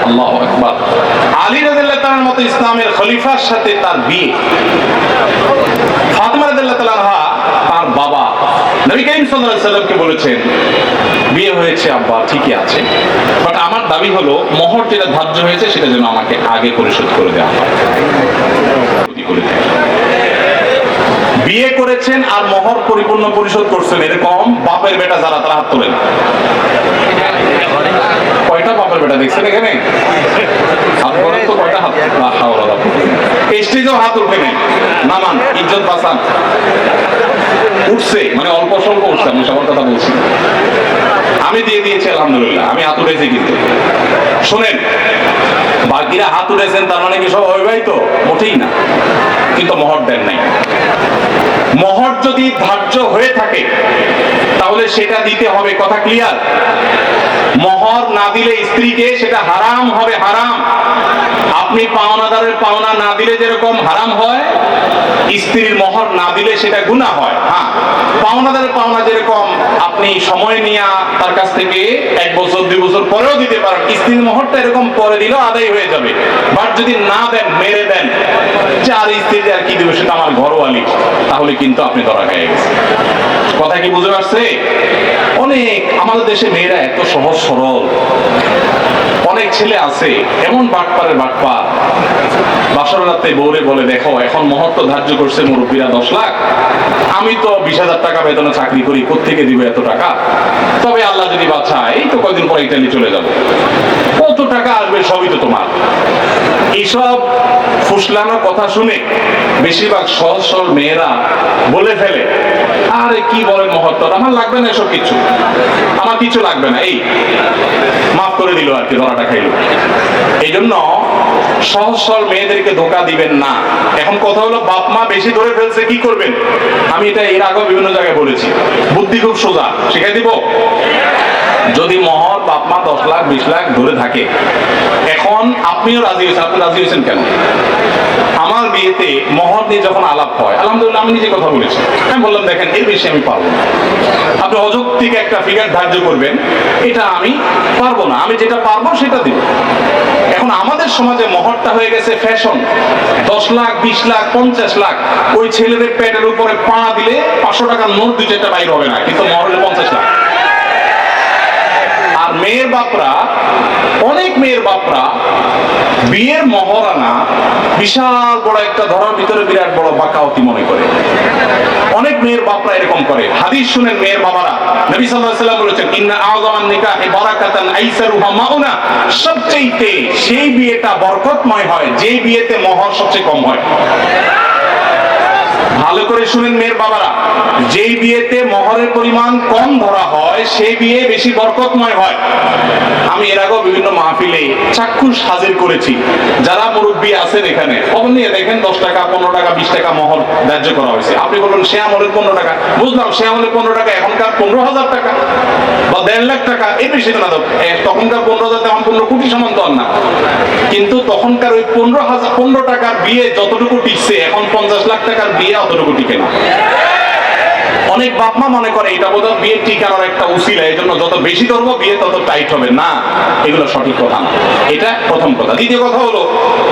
আল্লাহু আকবার, আলী রাদিয়াল্লাহু তাআলার মতো ইসলামের খলিফার সাথে তার বিয়ে। ফাতেমা রাদিয়াল্লাহু তাআলা আনহা, তার বাবা নবী করিম সাল্লাল্লাহু আলাইহি সাল্লামকে বলেছেন, বিয়ে হয়েছে আব্বা ঠিকই আছে, বাট আমার দাবি হলো মোহর যেটা ধার্য হয়েছে সেটা যেন আমাকে আগে পরিশোধ করে দেওয়া হয়। বিয়ে করেছেন আর মোহর পরিপূর্ণ পরিশোধ করছেন, এরকম বাপের বেটা যারা, তারা হাত তোলেন। কয়টা বাপের বেটা দেখছেন এখানে? হাত করেন তো, কয়টা হাত? স্টেজেও হাত উঠে নেই, নামান, ইজ্জত বাঁচান। উঠছে মানে অল্প স্বল্প উঠছে, আমি সবার কথা বলছি। আমি দিয়ে দিয়েছি আলহামদুলিল্লাহ, আমি হাত উঠেছি। কিন্তু শোনেন, বাকিরা হাত উঠেছেন তার মানে কি সব অবিবাহিত? মোটেই না। কিন্তু মোহর দেন নাই। মোহর যদি ধার্য হয়ে থাকে তাহলে সেটা দিতে হবে, কথা ক্লিয়ার? মোহর না দিলে স্ত্রীকে সেটা হারাম হবে, হারাম। আপনি পাওনাদারের পাওনা না দিলে যেরকম হারাম হয়, স্ত্রীর মোহর না দিলে সেটা গুনাহ হয়। হ্যাঁ, পাওনাদারের পাওনা যেরকম আপনি সময় নিয়ে তার কাছ থেকে 1 বছর 2 বছর পরেও দিতে পারেন, স্ত্রীর মোহরটা এরকম পরে দিলেও আদায় হয়ে যাবে। বাট যদি না দেন, মেরে দেন, যে আর স্ত্রী আর কি দেবে, সেটা আমার ঘরওয়ালি, তাহলে কিন্তু আপনি ধরা খেয়ে গেছেন। কথা কি বুঝে আসছে? অনেক আমাদের দেশে মেয়েরা এত সহজ সরল, অনেক ছেলে আছে এমন বাটপারের বাটপার, বাসর রাতে বউরে বলে, দেখো এখন মোহর তো ধার্য করছে মুরব্বীরা 10 লাখ, আমি তো 20,000 টাকা বেতনে চাকরি করি, কোত্থেকে দিব এত টাকা? তবে আল্লাহ যদি বাঁচায়, এই তো কয়েকদিন পর ইটালি চলে যাব, কত টাকা আসবে সবই তো তোমার। এইসব ফুসলানো কথা শুনে বেশিরভাগ সহজ সরল মেয়েরা বলে ফেলে, আরে কি বলেন মহত্তর, আমার লাগবে না এসব কিছু, আমার কিছু লাগবে না, এই মাফ করে দিল আর কি, ধরাটা খাইল। এই জন্য সহজ সরল মেয়েদেরকে ধোকা দিবেন না। এখন কথা হলো, বাপ মা বেশি ধরে ফেলছে, কি করবেন? আমি এটা এর আগেও বিভিন্ন জায়গায় বলেছি, বুদ্ধি খুব সোজা, শিখাই দিব। যদি মোহর বাপ মা 10 লাখ 20 লাখ ধরে থাকে, এখন আপনিও রাজি হয়েছেন, আপনি রাজি হয়েছেন কেন? আমার বিয়েতে মোহর নিয়ে যখন আলাপ হয়, আলহামদুলিল্লাহ আমি নিজে কথা বলেছি, আমি বললাম দেখেন এর বেশি আমি পারবো না, আপনি অযৌক্তিক একটা ফিগার ধার্য করবেন, এটা আমি পারবো না, আমি যেটা পারবো সেটা দিব। এখন আমাদের সমাজে মোহরটা হয়ে গেছে ফ্যাশন, 10 লাখ 20 লাখ 50 লাখ, ওই ছেলেদের পেটের উপরে পা দিলে 500 টাকার নোট 2-4টা বাইর হবে না, কিন্তু মোহর হলে 50 লাখ। আর মেয়ের বাপরা, অনেক মেয়ের বাপরা বিয়ের মহরানা বিশাল বড় একটা ধরার ভিতরে বিরাট বড় বাকাওয়াতি মনে করে। অনেক মেয়ের বাপরা এরকম করে। হাদিস শুনেন মেয়ের বাবারা, নবী সাল্লাল্লাহু আলাইহি ওয়াসাল্লাম বলেছেন, ইন্না আযমান নিকাহি বারাকাতান আইসারুহা মাউনা, সবচেয়ে সেই বিয়েটা বরকতময় হয় যেই বিয়েতে মোহর সবচেয়ে কম হয়। ভালো করে শুনেন মেয়ের বাবারা, যেই বিয়েতে মোহরের পরিমাণ কম ধরা হয় সেই বিয়ে বেশি বরকতময় হয়। আমি এর আগেও বিভিন্ন মাহফিলে চাক্ষুষ হাজির করেছি, যারা মুরব্বী আছেন এখানে, খবর নিয়ে দেখেন 10 টাকা 15 টাকা 20 টাকা মোহর ধার্য করা হয়েছে। আপনি বলবেন সে আমলের 15 টাকা, বুঝলাম সে আমলের 15 টাকা, এখনকার 15,000 টাকা বা 1.5 লাখ টাকা, এই বেশি না। তখনকার 15,000 তেমন 15 কোটি সমান তো আর না, কিন্তু তখনকার ওই 15 টাকার বিয়ে যতটুকু টিকছে, এখন 50 লাখ টাকার বিয়ে অতটুকু টিকে না। অনেক বাপ মা মনে করে এটা বোধহয় বিয়ে টিকানোর একটা উসিলা, এই জন্য যত বেশি ধরবো বিয়ে তত টাইট হবে। না, এগুলো সঠিক কথা না। এটা প্রথম কথা। দ্বিতীয় কথা হলো,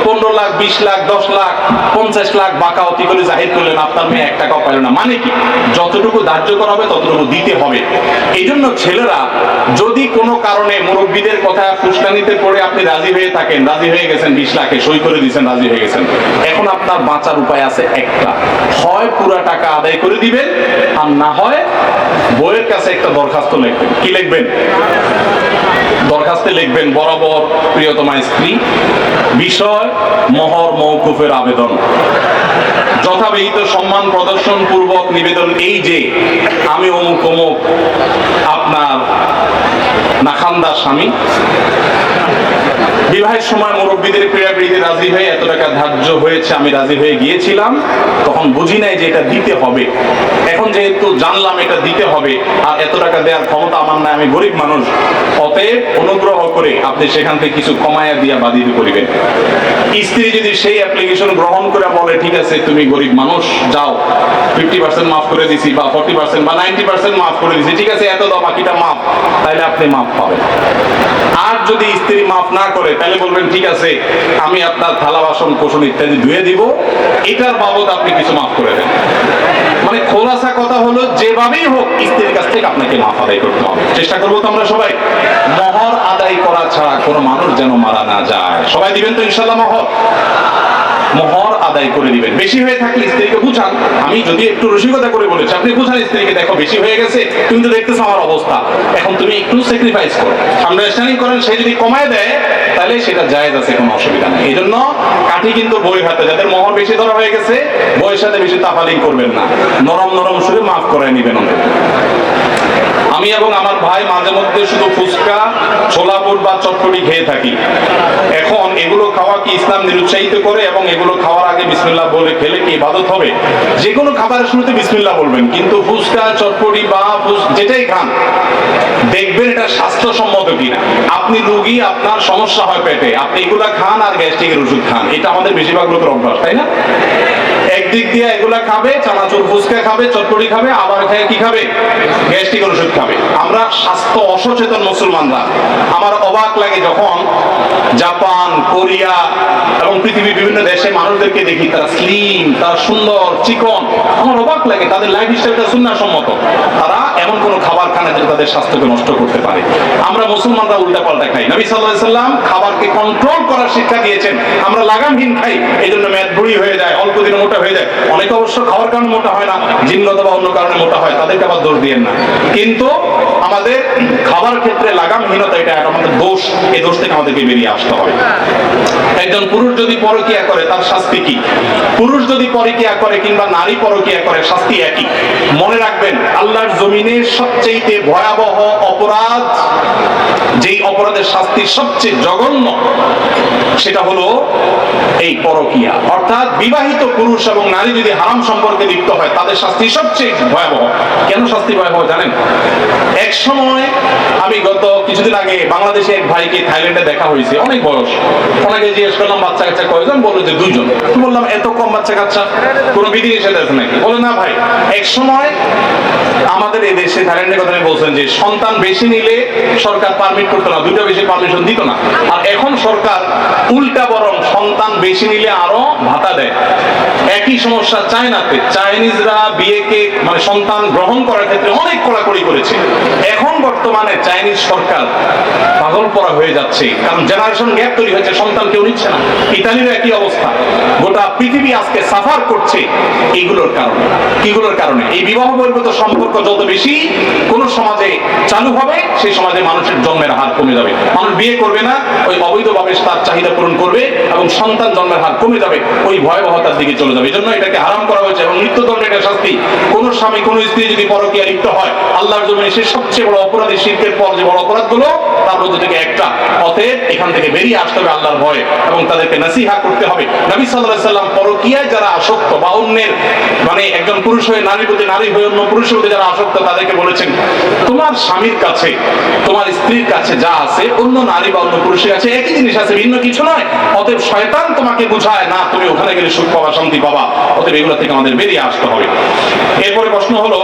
15 লাখ 20 লাখ 10 লাখ 50 লাখ বাকাওয়াতি করে জাহির করলেন, আপনার মেয়ে 1 টাকাও পাইল না, মানে কি? যতটুকু ধার্য করা হবে ততটুকু দিতে হবে। এই জন্য ছেলেরা যদি কোনো কারণে মুরব্বীদের কথা ফুসলানিতে পড়ে আপনি রাজি হয়ে থাকেন, রাজি হয়ে গেছেন 20 লাখে সই করে দিয়েছেন, রাজি হয়ে গেছেন, এখন আপনার বাঁচার উপায় আছে একটা, হয় পুরা টাকা আদায় করে দিবেন, আর না হয় বইয়ের কাছে একটা দরখাস্ত লিখবেন। কি লিখবেন? দরখাস্তে লিখবেন, বরাবর প্রিয়তমা স্ত্রী, বিষয় মোহর মওকুফের আবেদন। যথাবিহিত সম্মান প্রদর্শন পূর্বক নিবেদন এই যে আমি অমুক অমুক আপনার নাখান্দার স্বামী, বিবাহের সময় মুরব্বীদের ক্রীড়াবিড়িতে রাজি হয়ে এত টাকা ধার্য হয়েছে, আমি রাজি হয়ে গিয়েছিলাম, তখন বুঝি নাই যে এটা দিতে হবে। এখন যেহেতু জানলাম এটা দিতে হবে আর এত টাকা দেওয়ার ক্ষমতা আমার নাই, আমি গরিব মানুষ, অতএব অনুগ্রহ করে আপনি সেখান থেকে কিছু কমায়া দিয়া বাদিত করিবেন। স্ত্রী যদি সেই অ্যাপ্লিকেশন গ্রহণ করে বলে ঠিক আছে তুমি গরিব মানুষ যাও 50% মাফ করে দিছি বা 40% বা 90% মাফ করে দিছি, ঠিক আছে এত দাও বাকিটা মাফ, তাহলে আপনি মাফ পাবেন। আর যদি স্ত্রী মাফ না করে তাহলে বলবেন ঠিক আছে আমি আপনার থালা বাসন কোসন ইত্যাদি ধুয়ে দিব, এটার বাবদ আপনি কিছু মাফ করে দেন। মানে খোলাসা কথা হলো যেভাবেই হোক স্ত্রীর কাছ থেকে আপনাকে মাফ আদায় করতে হবে। চেষ্টা করবো তো আমরা সবাই। মহর আদায় করা ছাড়া কোনো মানুষ যেন মারা না যায়। সবাই দিবেন তো ইনশাল্লাহ মহর? মহর আদায় করে দিবেন। বেশি হয়ে থাকলে স্ত্রীকে বুঝান, আমি যদি একটু রসিকতা করে বলেছি আপনি বুঝান স্ত্রীকে, দেখো বেশি হয়ে গেছে, তুমি তো দেখতেছো আমার অবস্থা, এখন তুমি একটু স্যাক্রিফাইস করো, আন্ডারস্ট্যান্ডিং করেন। সে যদি কমায় দেয় তাহলে সেটা জায়েজ আছে, কোনো অসুবিধা নেই। এই জন্য কাঠি কিন্তু বইয়ের হাতে, যাদের মহর বেশি ধরা হয়ে গেছে বইয়ের সাথে বেশি তাফালিং করবেন না, নরম নরম সুরে মাফ করায় নিবেন অন্তত। আমি এবং আমার ভাই মাঝে মধ্যে শুধু ফুচকা, ছোলা বুট বা চটপটি খেয়ে থাকি। এখন এগুলো খাওয়া কি ইসলাম নিরুৎসাহিত করে? এবং এগুলো খাওয়ার আগে বিসমিল্লাহ বলে খেলে কি ইবাদত হবে? যে কোনো খাবারের শুরুতে বিসমিল্লাহ বলবেন, কিন্তু ফুচকা, চটপটি বা যেটাই খান দেখবেন এটা স্বাস্থ্যসম্মত কিনা। আপনি রোগী, আপনার সমস্যা হয় পেটে, আপনি এগুলা খান আর গ্যাস্ট্রিকের ওষুধ খান, এটা আমাদের বেশিরভাগ লোকের অভ্যাস, তাই না? একদিক দিয়ে এগুলা খাবে, চানাচুর ফুচকা খাবে, চটপটি খাবে, আবার খেয়ে কি খাবে? গ্যাস্ট্রিকের ওষুধ খাবে। আমরা স্বাস্থ্য অসচেতন মুসলমানরা। আমার অবাক লাগে যখন জাপান, কোরিয়া এবং পৃথিবীর বিভিন্ন দেশে মানুষদেরকে দেখি, তারা স্লিম, তারা সুন্দর, চিকন। আমার অবাক লাগে তাদের লাইফ স্টাইলটা সুন্নাহসম্মত। তারা এমন কোনো খাবার খায় না যেটা তাদের স্বাস্থ্যকে নষ্ট করতে পারে। আমরা মুসলমানরা উল্টা পাল্টা খাই। নবী সাল্লাল্লাহু আলাইহি সাল্লাম খাবারকে কন্ট্রোল করার শিক্ষা দিয়েছেন। আমরা লাগামহীন খাই, এই জন্য মেদ বুড়ি হয়ে যায়, অল্প দিনে মোটা হয়ে যায়। অনেকে অবশ্য খাওয়ার কারণে মোটা হয় না, জিনগত বা অন্য কারণে মোটা হয়, তাদেরকে আবার দোষ দিয়েন না। কিন্তু আমাদের খাবার ক্ষেত্রে লাগামহীনতা, এটা আমাদের দোষ। এই দোষ থেকে আমাদেরকে বেরিয়ে আসতে হবে। একজন পুরুষ যদি পরকিয়া করে তার শাস্তি কি? পুরুষ যদি পরকিয়া করে কিংবা নারী পরকিয়া করে শাস্তি একই। মনে রাখবেন আল্লাহর জমিনে সবচেয়ে ভয়াবহ অপরাধ, যেই অপরাধের শাস্তি সবচেয়ে জঘন্য, সেটা হলো এই পরকিয়া। অর্থাৎ বিবাহিত পুরুষ এবং নারী যদি হারাম সম্পর্কে লিপ্ত হয় তাদের শাস্তি সবচেয়ে ভয়াবহ। কেন শাস্তি ভয়াবহ জানেন? এক সময় আমি গত কিছুদিন আগে বাংলাদেশে এক ভাইকে থাইল্যান্ডে দেখা হয়েছে, অনেক বয়স। ওনাকে জিজ্ঞেস করলাম বাচ্চা কাচ্চা কয়জন? বললো যে 2 জন। বললাম এত কম বাচ্চা কাচ্চা, কোনো বিধি নিষেধ আছে নাকি? বলে না ভাই, এক সময় আমাদের এই দেশে থাইল্যান্ডের কথা বলছেন যে সন্তান বেশি নিলে সরকার পারমিট করতো না, 2টা বেশি পারমিশন দিত না। আর এখন সরকার উল্টা, বরং সন্তান বেশি নিলে আরো ভাতা দেয়। একই সমস্যা চায়নাতে। চাইনিজরা বিয়েকে মানে সন্তান গ্রহণ করার ক্ষেত্রে অনেক কড়াকড়ি করেছে। এখন বর্তমানে চাইনিজ সরকার পাগল পড়া হয়ে যাচ্ছে, কারণ জেনারেশন গ্যাপ তৈরি হয়েছে, সন্তান কেউ নিচ্ছে না। ইতালির একই অবস্থা। গোটা পৃথিবী আজকে সাফার করছে এইগুলোর কারণে। কিগুলোর কারণে? এই বিবাহ বহির্ভূত সম্পর্ক যত বেশি কোন সমাজে চালু হবে, সেই সমাজে মানুষের জন্মের হার কমে যাবে। মানুষ বিয়ে করবে না, ওই অবৈধভাবে তার চাহিদা পূরণ করবে এবং সন্তান জন্মের হার কমে যাবে, ওই ভয়াবহতার দিকে চলে যাবে। এই জন্য এটাকে হারাম করা হয়েছে এবং মৃত্যুদণ্ডের এটা শাস্তি। কোন স্বামী কোন স্ত্রী যদি পরকীয়া লিপ্ত হয়, আল্লাহর জমিনে সে সবচেয়ে বড় অপরাধী। শিরকের পর যে বড় অপরাধগুলো তার মধ্যে থেকে একটা। অতএব এখান থেকে বেরিয়ে আসতে হবে আল্লাহর ভয়ে এবং তাদেরকে নসিহা করতে হবে। নবী সাল্লাল্লাহু আলাইহি সাল্লাম পরকীয়ায় যারা আসক্ত বা অন্যের মানে একজন পুরুষ হয়ে নারীর প্রতি, নারী হয়ে অন্য পুরুষের প্রতি যারা আসক্ত, তাদেরকে বলেছেন তোমার স্বামীর কাছে, তোমার স্ত্রীর কাছে যা আছে অন্য নারী বা অন্য পুরুষের কাছে একই জিনিস আছে, ভিন্ন কিছু নয়। অতএব শয়তান তোমাকে বুঝায় না, তুমি ওখানে গেলে সুখ পাবা, শান্তি পাবা। অতএব এগুলো থেকে আমাদের বেরিয়ে আসতে হবে। এরপরে প্রশ্ন হলো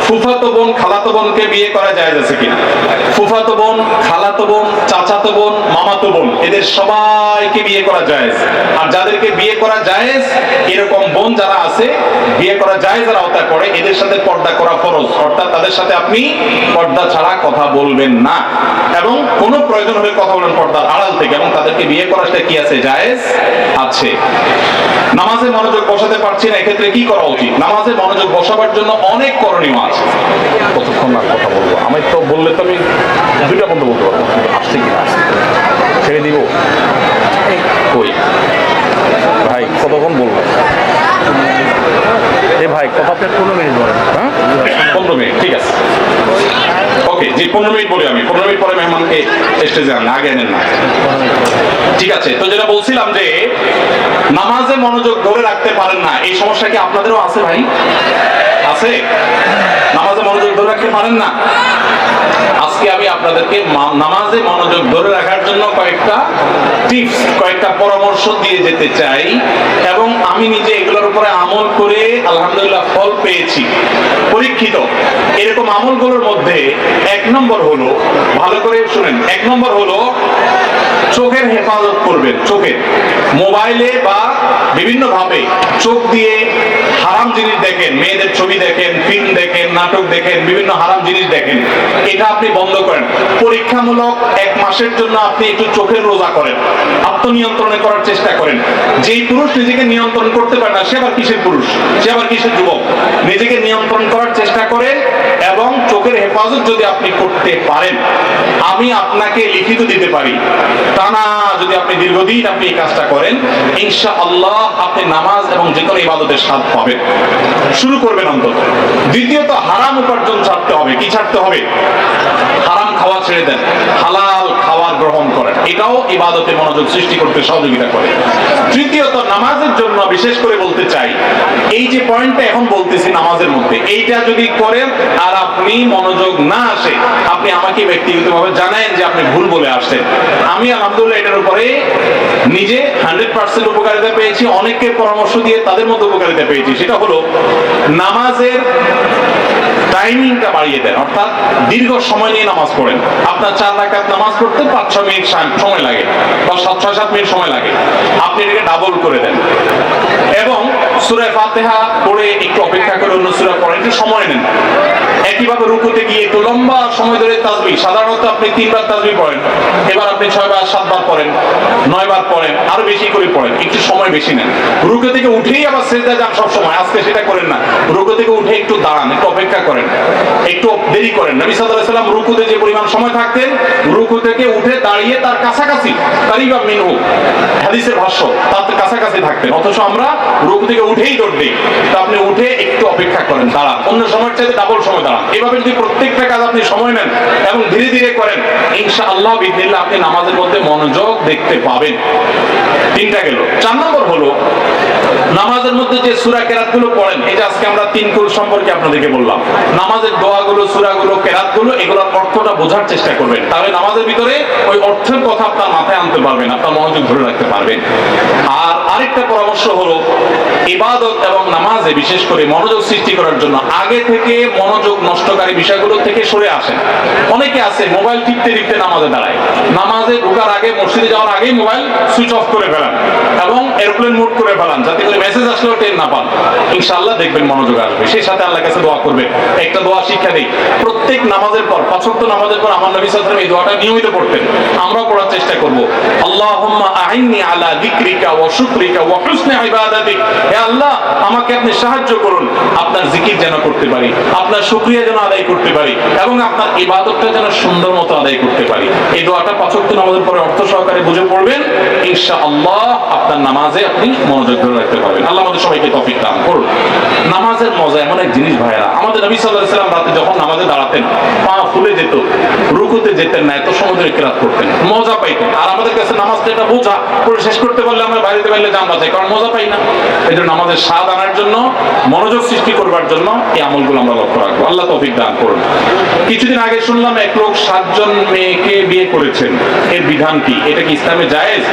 ফুফাতো বোন খালাতো বোনকে বিয়ে করা জায়েজ আছে কিনা? ফুফাতো বোন, খালাতো বোন, চাচাতো বোন, মামাতো বোন, এদের সবাইকে বিয়ে করা জায়েজ। আর যাদেরকে বিয়ে করা জায়েজ এরকম বোন যারা আছে, বিয়ে করা জায়েজের আওতায় পড়ে, এদের সাথে পর্দা করা ফরজ। অর্থাৎ তাদের সাথে আপনি পর্দা ছাড়া কথা বলবেন না এবং কোনো প্রয়োজন হলে কথা বলবেন পর্দার আড়াল থেকে, এবং তাদেরকে বিয়ে করা সেটা কি আছে? জায়েজ আছে। নামাজে মনোযোগ বসাতে পারছি না, এক্ষেত্রে কি করা উচিত? নামাজে মনোযোগ বসাবার জন্য অনেক করণীয় আছে। কতক্ষণ আর কথা বলবো? আমি তো বললে তো আমি 2টা পর্যন্ত বলতে পারবো। আসছে কিনা ছেড়ে দিব? কই ভাই, কতক্ষণ বলবো? আপনার 15 মিনিট বলেন। হ্যাঁ 15 মিনিট, ঠিক আছে। ওকে, জি 15 মিনিট বলি আমি। 15 মিনিট পরে মেহমানকে স্টেজে আনেন, আগে আনেন না। ঠিক আছে, তো যেটা বলছিলাম যে নামাজে মনোযোগ ধরে রাখতে পারেন না, এই সমস্যা কি আপনাদেরও আছে ভাই? আছে? নামাজে মনোযোগ ধরে রাখতে পারেন না? আজকে আমি আপনাদেরকে নামাজে মনোযোগ ধরে রাখার জন্য কয়েকটা টিপস, কয়েকটা পরামর্শ দিয়ে যেতে চাই, এবং আমি নিজে এগুলোর উপরে আমল করে আলহামদুলিল্লাহ ফল পেয়েছি, পরীক্ষিত। এরকম আমলগুলোর মধ্যে 1 নম্বর হলো, ভালো করে শুনেন, 1 নম্বর হলো চোখের হেফাজত করবেন। চোখের, মোবাইলে বা বিভিন্ন ভাবে চোখ দিয়ে হারাম জিনিস দেখেন, মেয়েদের ছবি দেখেন, ফিল্ম দেখেন, নাটক দেখেন, বিভিন্ন হারাম জিনিস দেখেন, এটা আপনি বন্ধ করেন। পরীক্ষামূলক 1 মাসের জন্য আপনি একটু চোখের রোজা করেন, আত্মনিয়ন্ত্রণে করার চেষ্টা করেন। যেই পুরুষ নিজেকে নিয়ন্ত্রণ করতে পারে না, সে আবার কিসের পুরুষ, সে আবার কিসের যুবক? নিজেকে নিয়ন্ত্রণ করার চেষ্টা করেন, এবং চোখের হেফাজত যদি আপনি করতে পারেন, আমি আপনাকে লিখিত দিতে পারি, টানা যদি আপনি দীর্ঘদিন আপনি এই কাজটা করেন, ইনশাআল্লাহ আপনি নামাজ এবং যে কোনো ইবাদতের স্বাদ পাবেন। শুরু করবেন অন্তত। দ্বিতীয়ত, হারাম উপার্জন ছাড়তে হবে। কি ছাড়তে হবে? হারাম খাওয়া ছেড়ে দেন, হালাল খাবার গ্রহণ করেন, এটাও ইবাদতে মনোযোগ সৃষ্টি করতে সহযোগিতা করে। তৃতীয়ত, নামাজের জন্য বিশেষ করে বলতে চাই, এই যে পয়েন্টটা এখন বলতেছি নামাজের মধ্যে, এইটা যদি করেন আর আপনি মনোযোগ না আসে, আপনি আমাকে ব্যক্তিগতভাবে জানায়েন যে আপনি ভুল বলে আসছেন। আমি আলহামদুলিল্লাহ এটার উপরে নিজে 100% উপকারিতা পেয়েছি, অনেককে পরামর্শ দিয়ে তাদের মধ্যে উপকারিতা পেয়েছি। সেটা হলো নামাজের টাইমিংটা বাড়িয়ে দেন, অর্থাৎ দীর্ঘ সময় নিয়ে নামাজ পড়েন। আপনার 4 রাকাত নামাজ পড়তে 5-6 মিনিট সময় লাগে, বা 6-7 মিনিট সময় লাগে, আপনি এটাকে ডাবল করে দেন। এবং সূরা ফাতিহা পড়ে একটু অপেক্ষা করে অন্য সূরা পড়েন, একটু সময় নেন। একইভাবে রুকুতে গিয়ে একটু লম্বা সময় ধরে তাসবিহ, সাধারণত আপনি 3 বার তাসবিহ পড়েন, এবার আপনি 6 বার 7 বার পড়েন, 9 বার পড়েন, আরো বেশি করে পড়েন, একটু সময় বেশি নেন। রুকু থেকে উঠেই আবার সিজদা যান সব সময়, আজকে সেটা করেন না। রুকু থেকে উঠে একটু দাঁড়ান, একটু অপেক্ষা করেন, একটু দেরি করেন। নবী সাল্লাল্লাহু আলাইহি ওয়াসাল্লাম রুকুতে যে পরিমাণ সময় থাকতেন, রুকু থেকে উঠে দাঁড়িয়ে তার কাছাকাছি, তারিবা মিনহু হাদিসের ভাষ্য, তার কাছাকাছি থাকতেন, অথচ আমরা রুকু থেকে উঠেই দৌড় দিই। তো আপনি উঠে একটু অপেক্ষা করেন, দাঁড়ান, অন্য সময়ের চাইতে ডাবল সময় দাঁড়ান। এভাবে যদি প্রত্যেকটা কাজ আপনি সময় নেন এবং ধীরে ধীরে করেন, ইনশাআল্লাহ বিদিনিল্লাহ আপনি নামাজের মধ্যে মনোযোগ দেখতে পাবেন। 3টা গেল। 4 নম্বর হলো নামাজের মধ্যে যে সূরা কেরাতগুলো পড়েন, এই যে আজকে আমরা 3 কুল সম্পর্কে আপনাদেরকে বললাম, নামাজের দোয়াগুলো, সূরাগুলো, কেরাতগুলো, এগুলোর অর্থটা বোঝার চেষ্টা করবেন। তাহলে নামাজের ভিতরে ওই অর্থের কথা আপনার মাথায় আনতে পারবেন, আপনার মনোযোগ ধরে রাখতে পারবেন। আর আরেকটা পরামর্শ হলো, ইবাদত এবং নামাজে বিশেষ করে মনোযোগ সৃষ্টি করার জন্য আগে থেকে মনোযোগ নষ্টকারী বিষয়গুলো থেকে সরে আসেন। অনেকে আছে মোবাইল টিপতে টিপতে নামাজে দাঁড়ায়, নামাজে ঢোকার আগে, মসজিদে যাওয়ার আগেই মোবাইল সুইচ অফ করে ফেলান এবং এরোপ্লেন মোড করে ফেলান, যাতে করে মেসেজ আসলেও টের না পান। ইনশাআল্লাহ দেখবেন মনোযোগ আসবে। সেই সাথে আল্লাহর কাছে দোয়া করবেন। একটা দোয়া শিক্ষা দেই, প্রত্যেক নামাজের পর, 5 ওয়াক্ত নামাজের পর আমার নবী সাল্লাল্লাহু আলাইহি ওয়াসাল্লাম এই দোয়াটা নিয়মিত পড়তেন, আমরাও পড়ার চেষ্টা করব। আল্লাহুম্মা আইন্নি আলা যিকরিকা ওয়া শুকরিকা ওয়া হুসনি ইবাদাতিক, হে আল্লাহ আমাকে আপনি সাহায্য করুন, আপনার জিকির যেন করতে পারি, আপনার শুকরিয়া যেন আদায় করতে পারি, এবং আপনার ইবাদতটা যেন সুন্দর মতো আদায় করতে পারি। এই দোয়াটা 5 ওয়াক্ত নামাজের পরে অর্থ সহকারে বুঝে পড়বেন, ইনশাআল্লাহ আপনার নামাজে আপনি মনোযোগ ধরে রাখতে পারবেন। আল্লাহ আমাদের সবাইকে তৌফিক দান করুন। নামাজের মজা এমন এক জিনিস ভাইরা, আমাদের নবী সাল্লাল্লাহু আলাইহি ওয়াসাল্লাম রাতে যখন নামাজে দাঁড়াতেন, পা ফুলে যেত, রুকুতে যেতেন না, এত সময় ধরে কিরাত করতেন, মজা পাইতেন। আর আমাদের কাছে নামাজটা এটা বোঝা, পড়ে শেষ করতে পারলে আমরা বাইরে বাইরে জান বাঁচাই, কারণ মজা পাই না। এই জন্য নামাজের স্বাদ আনার জন্য, মনোযোগ সৃষ্টি করবার জন্য এই আমলগুলো আমরা লক্ষ্য রাখবো। আল্লাহ তৌফিক দান করুন। কিছুদিন আগে শুনলাম এক লোক 7 জন মেয়েকে বিয়ে করেছেন, এর বিধান কি? এটা কি ইসলামে জায়েজ?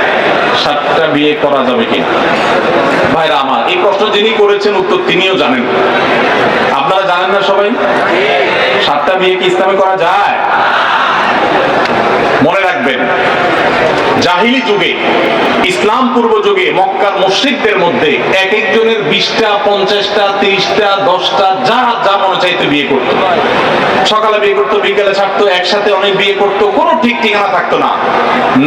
7টা বিয়ে করা যাবে কি? ভাইরা আমার, এই প্রশ্ন যিনি করেছেন উত্তর তিনিও জানেন। আপনারা জানেন না সবাই? 7টা বিয়ে কি ইসলামে করা যায়? মনে রাখবেন, জাহিলি যুগে, ইসলাম পূর্ব যুগে মক্কার মুশরিকদের মধ্যে এক একজনের 20টা, 50টা, 30টা, 10টা, যা যা মনে চাইতে বিয়ে করতো। সকালে বিয়ে করতো, বিকেলে ছাড়তো, একসাথে অনেক বিয়ে করতো, কোনো ঠিক ঠিকানা থাকতো না।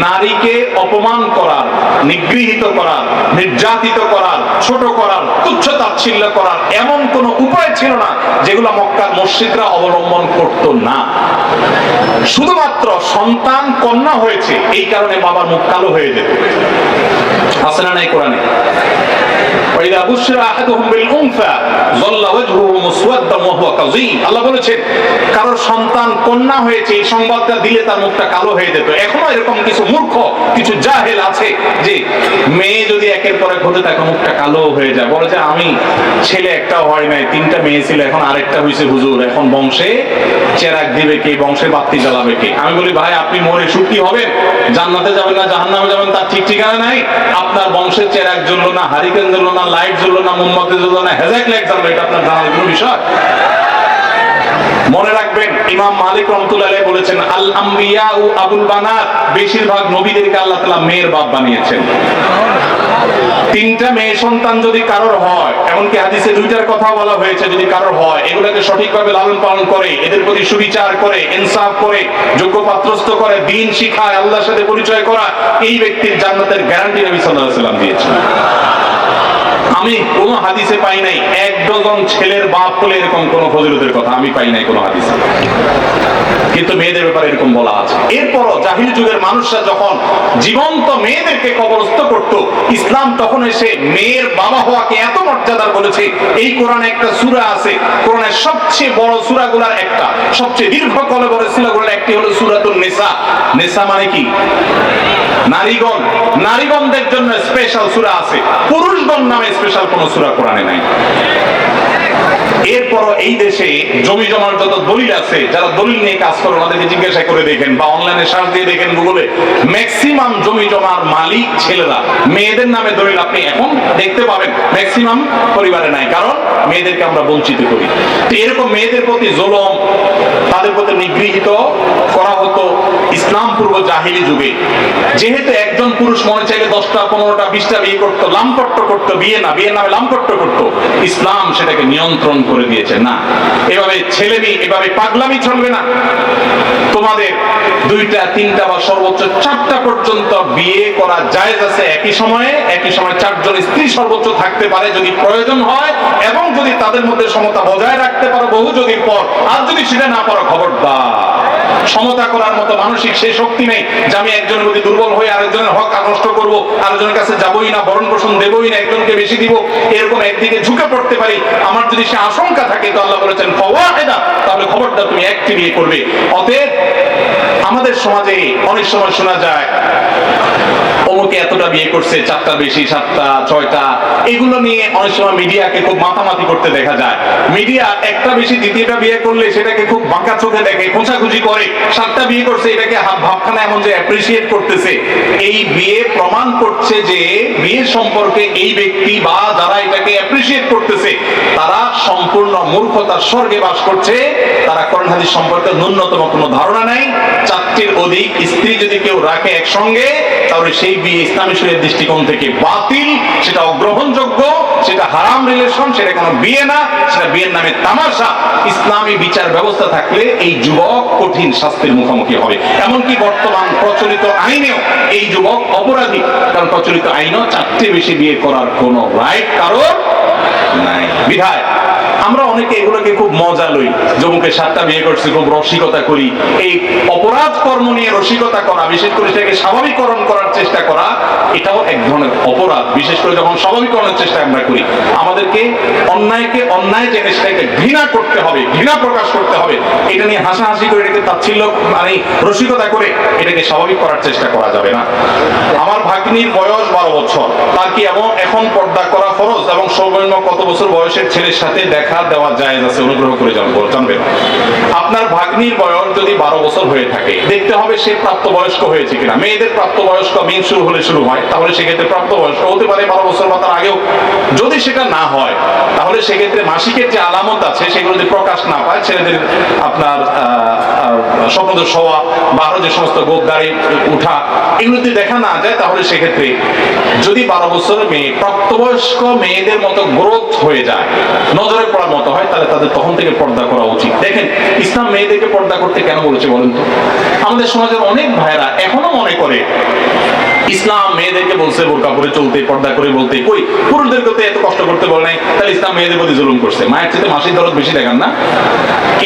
নারীকে অপমান করার, নিগৃহীত করার, নির্যাতিত করার, ছোট করার, তুচ্ছ তাচ্ছিল্য করার এমন কোনো উপায় ছিল না যেগুলো মক্কার মুশরিকরা অবলম্বন করতো না। শুধুমাত্র সন্তান কন্যা হয়েছে এই কারণে বাবার মুখ কালো হয়ে যেত। আছে না নাই কোরআনে? ওই ওয়াইদা বুশরা আহাদুহুম বিল উনসা যাল্লা ওয়াজহুহু মুসওয়াদ্দান ওয়া হুয়া কাযীম। আল্লাহ বলেছেন কারোর সন্তান কন্যা হয়েছে এই সংবাদটা দিলে তার মুখটা কালো হয়ে যেত। এখনো এরকম কিছু মূর্খ কিছু জাহেল আছে যে মেয়ে যদি একের পর এক হতে থাকে মুখটা কালো হয়ে যায়, বলে যে আমি ছেলে একটাও হয় নাই, 3টা মেয়ে ছিল, এখন আরেকটা হয়েছে হুজুর, এখন বংশে চেরাগ দিবে কে, বংশে বাতি জ্বালাবে কে? আমি বলি ভাই আপনি মরে সুখী হবেন, জান্নাতে যাবেন না জাহান্নামে যাবেন তার ঠিক ঠিকানা নাই। আপনার বংশের চেরাগ জ্বললো না, হারিকেন জ্বললো না, লাইট জ্বললো না, মোমবাতি জ্বললো না, হেজাক লাইট জ্বললো, এটা আপনার জানার কোনো বিষয়? মনে রাখবেন ইমাম মালিক রহমাতুল্লাহ আলাইহি বলেছেন আল আম্বিয়া ও আবুল বানাত, বেশিরভাগ নবীদেরকে আল্লাহ তাআলা মেয়ের বাপ বানিয়েছেন। 3টা মেয়ে সন্তান যদি কারোর হয়, এমনকি হাদিসে 2টার কথা বলা হয়েছে, যদি কারোর হয় এগুলোকে সঠিকভাবে লালন পালন করে, এদের প্রতি সুবিচার করে, ইনসাফ করে, যোগ্য পাত্রস্থ করে, দ্বীন শিখায়, আল্লাহর সাথে পরিচয় করা, এই ব্যক্তির জান্নাতের গ্যারান্টি নবী সাল্লাল্লাহু আলাইহি ওয়াসাল্লাম দিয়েছেন। আমি কোন হাদিসে পাই নাই 1 ডজন ছেলের বাপ হলে এরকম কোন ফজিলতের কথা আমি পাই নাই কোন হাদিসে, কিন্তু মেয়েদের ব্যাপারে এরকম বলা আছে। এরপরও জাহিলি যুগের মানুষরা যখন জীবন্ত মেয়েদেরকে কবরস্থ করত, ইসলাম তখন এসে মেয়ের বাবা হওয়াকে এত মর্যাদার বলেছে। এই কোরআনে একটা সূরা আছে, কোরআনের সবচেয়ে বড় সূরাগুলোর একটা, সবচেয়ে দীর্ঘ কলবরের সূরাগুলোর একটি হলো সূরাতুন নিসা। নিসা মানে কি? নারীগণ, নারীগণদের জন্য স্পেশাল সূরা আছে, পুরুষগণ নামে স্পেশাল কোন সূরা কোরআনে নাই। এরপর এই দেশে জমি জমার যত দলিল আছে, যারা দলিল নিয়ে কাজ করে ওনাদেরকে জিজ্ঞাসা করে দেখেন বা অনলাইনে সার্চ দিয়ে দেখেন গুগলে, ম্যাক্সিমাম জমি জমার মালিক ছেলেরা। মেয়েদের নামে দলিল আপনি এখন দেখতে পাবেন ম্যাক্সিমাম পরিবারে নাই, কারণ মেয়েদেরকে আমরা বঞ্চিত করি। তো এরকম মেয়েদের প্রতি জুলুম, তাদের প্রতি নিগৃহীত করা হতো ইসলাম পূর্ব জাহিলি যুগে। যেহেতু একজন পুরুষ মনে চাইলে 10টা 15টা 20টা বিয়ে করতো, লামপট্ট করতো, বিয়ের নামে লামপট্ট করতো, ইসলাম সেটাকে নিয়ন্ত্রণ করে দিয়েছে। না, এভাবে ছেলেমি, এভাবে পাগলামি চলবে না। তোমাদের 2টা 3টা বা সর্বোচ্চ 4টা পর্যন্ত বিয়ে করা জায়েজ আছে। একই সময়ে 4 জন স্ত্রী সর্বোচ্চ থাকতে পারে যদি প্রয়োজন হয়, এবং যদি তাদের মধ্যে সমতা বজায় রাখতে পারো বহুযুগের পর। আর যদি সেটা না পারো, খবরদার। সমতা করার মতো মানসিক সেই শক্তি নেই যে আমি একজনের প্রতি দুর্বল হয়ে আরেকজনের হক নষ্ট করবো, আরেকজনের কাছে যাবোই না, ভরণ পোষণ দেবই না, একজনকে বেশি দিব, এরকম একদিকে ঝুঁকে পড়তে পারি। আমার যদি সে আশঙ্কা থাকে তো আল্লাহ বলেছেন ফাওয়াহিদা, তাহলে খবরদার তুমি একটি বিয়ে করবে। অতএব আমাদের সমাজে অনেক সময় শোনা যায় অমুকে এতটা বিয়ে করছে, 4টা বেশি, 7টা 6টা, এগুলো নিয়ে অনেক সময় মিডিয়াকে খুব মাতামাতি করতে দেখা যায়। মিডিয়া একটা বেশি 2টা বিয়ে করলে সেটাকে খুব বাঁকা চোখে দেখে, খোঁচাখুচি করে। 7টা বিয়ে করছে এটাকে ভাবখানা এমন যে অ্যাপ্রিসিয়েট করতেছে। এই বিয়ে প্রমাণ করছে যে বিয়ের সম্পর্কে এই ব্যক্তি বা যারা এটাকে অ্যাপ্রিসিয়েট করতেছে তারা সম্পূর্ণ মূর্খতার স্বর্গে বাস করছে। তারা কোরআন হাদিস সম্পর্কে ন্যূনতম কোনো ধারণা নাই। 4টির অধিক স্ত্রী যদি কেউ রাখে একসঙ্গে, তাহলে সেই বিয়ে ইসলামী শরীয়তের দৃষ্টিকোণ থেকে বাতিল, সেটা অগ্রহণযোগ্য, সেটা হারাম রিলেশন, সেটা কোনো বিয়ে না, সেটা বিয়ের নামে তামাশা। ইসলামী বিচার ব্যবস্থা থাকলে এই যুবক কঠিন শাস্তির মুখোমুখি হবে। এমনকি বর্তমান প্রচলিত আইনেও এই যুবক অপরাধী, কারণ প্রচলিত আইনও 4টে বেশি বিয়ে করার কোনো রাইট কারোর নাই। বিধায় আমরা অনেকে এগুলোকে খুব মজা লই, যমুকে 7টা বিয়ে করছে, খুব রসিকতা করি। এই অপরাধ কর্ম নিয়ে রসিকতা করা, বিশেষ করে সেটাকে স্বাভাবিকরণ করার চেষ্টা করা, এটাও এক ধরনের অপরাধ। বিশেষ করে যখন স্বাভাবিকরণের চেষ্টা আমরা করি, আমাদেরকে অন্যায়কে অন্যায় জেনে সেটাকে ঘৃণা করতে হবে, ঘৃণা প্রকাশ করতে হবে। এটা নিয়ে হাসাহাসি করে, এটাকে তাচ্ছিল্য মানে রসিকতা করে এটাকে স্বাভাবিক করার চেষ্টা করা যাবে না। আমার ভাগ্নির বয়স 12 বছর, তার কি এখন পর্দা করা ফরজ এবং সর্বনিম্ন কত বছর বয়সের ছেলের সাথে দেখা দেওয়া জায়েজ আছে? অনুগ্রহ করে জানবেন। আপনার ভাগ্নির বয়স যদি 12 বছর হয়ে থাকে, দেখতে হবে সে প্রাপ্তবয়স্ক হয়েছে কিনা। মেয়েদের প্রাপ্তবয়স্ক মেন শুরু হলে শুরু হয়, তাহলে সেক্ষেত্রে প্রাপ্তবয়স্ক হতে পারে 12 বছর বা তার আগেও। যদি সেটা না হয়, তাহলে সেক্ষেত্রে মাসিকের যে আলামত আছে সেগুলো যদি প্রকাশ না পায়, ছেলেদের আপনার স্বপ্নদোষ হওয়া বা আরো যে সমস্ত গোপদারি উঠা, এগুলো যদি দেখা না যায়, তাহলে সেক্ষেত্রে যদি 12 বছরের মেয়ে প্রাপ্তবয়স্ক মেয়েদের মতো গ্রোথ হয়ে যায়, নজরে পড়ার মতো হয়, তাহলে তাদের তখন থেকে পর্দা করা উচিত। দেখেন ইসলাম মেয়েদেরকে পর্দা করতে কেন বলেছে বলেন তো? আমাদের সমাজের অনেক ভাইরা এখনো মনে করে ইসলাম মেয়েদেরকে বলছে বোরকা পরে চলতে, পর্দা করে বলতে, কই পুরুষদেরকে তো এত কষ্ট করতে বলে নাই, তাহলে ইসলাম মেয়েদের প্রতি জুলুম করছে। মায়ের চেয়ে মাসিক দরদ বেশি দেখান না?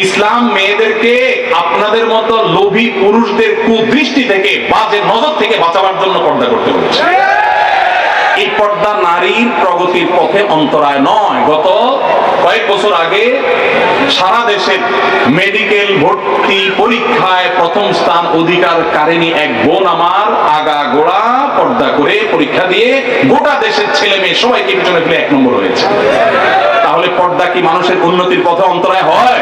ইসলাম মেয়েদেরকে আপনাদের মতো লোভী পুরুষদের কুদৃষ্টি থেকে, বাজে নজর থেকে বাঁচাবার জন্য পর্দা করতে বলেছে। এই পর্দা নারীর প্রগতির পথে অন্তরায় নয়। গত কয়েক বছর আগে সারা দেশের মেডিকেল ভর্তি পরীক্ষায় প্রথম স্থান অধিকারকারিণী এক বোন আমার আগাগোড়া পর্দা করে পরীক্ষা দিয়ে গোটা দেশের ছেলে মেয়ে সবাইকে পিছনে ফেলে 1 নম্বর হয়েছে। তাহলে পর্দা কি মানুষের উন্নতির পথে অন্তরায় হয়?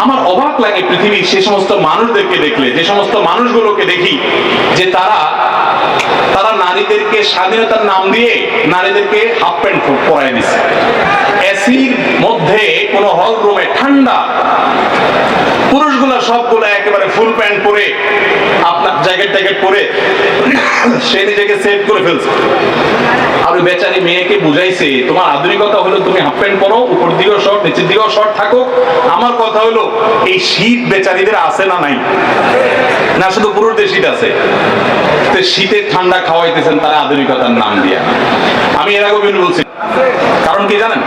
আমার অবাক লাগে পৃথিবীর সে সমস্ত মানুষদেরকে দেখলে, যে সমস্ত মানুষগুলোকে দেখি যে তারা নারীদেরকে স্বাধীনতার নাম দিয়ে নারীদেরকে হাফ প্যান্ট পরায় দিচ্ছে। এসির মধ্যে কোন হল রুমে ঠান্ডা, পুরুষগুলা সবগুলা একেবারে ফুল প্যান্ট পরে আপনার জ্যাকেট ট্যাকেট পরে সে নিজেকে সেভ করে ফেলছে। আর ওই বেচারি মেয়েকে বুঝাইছে তোমার আধুনিকতা হলো তুমি হাফ প্যান্ট পরো, উপর দিকেও শর্ট নিচের দিকেও শর্ট থাকো। আমার কথা হলো এই শীত বেচারিদের আছে না নাই? না শুধু পুরুষদের শীত আছে? তো শীতে ঠান্ডা খাওয়াইতেছেন তারা আধুনিকতার নাম দিয়া। আমি এর আগে বলছি, কারণ কি জানেন?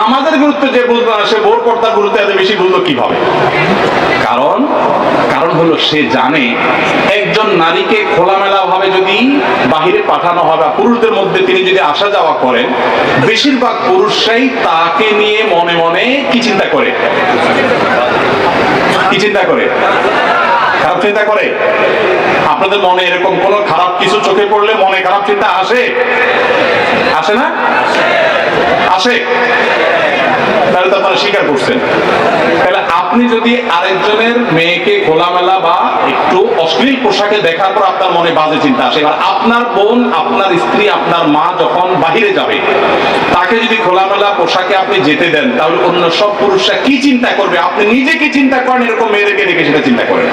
নামাজের গুরুত্ব যে বুঝলো না সে বোর পর্দার গুরুত্ব এত বেশি বুঝলো কিভাবে? কারণ হলো সে জানে একজন নারীকে খোলামেলা ভাবে যদি বাহিরে পাঠানো হয় বা পুরুষদের মধ্যে তিনি যদি আসা যাওয়া করেন, বেশিরভাগ পুরুষরাই তাকে নিয়ে মনে মনে কি চিন্তা করে? কি চিন্তা করে? খারাপ চিন্তা করে। আপনাদের মনে এরকম কোন খারাপ কিছু চোখে পড়লে মনে খারাপ চিন্তা আসে? আসে না? আসে। তাহলে তো আপনারা স্বীকার করছেন। তাহলে আপনি যদি আরেকজনের মেয়েকে খোলামেলা বা একটু অশ্লীল পোশাকে দেখার পর আপনার মনে বাজে চিন্তা আসে, এবার আপনার বোন, আপনার স্ত্রী, আপনার মা যখন বাহিরে যাবে তাকে যদি খোলামেলা পোশাকে আপনি যেতে দেন, তাহলে অন্য সব পুরুষরা কি চিন্তা করবে? আপনি নিজে কি চিন্তা করেন এরকম মেয়েদেরকে দেখে সেটা চিন্তা করেন।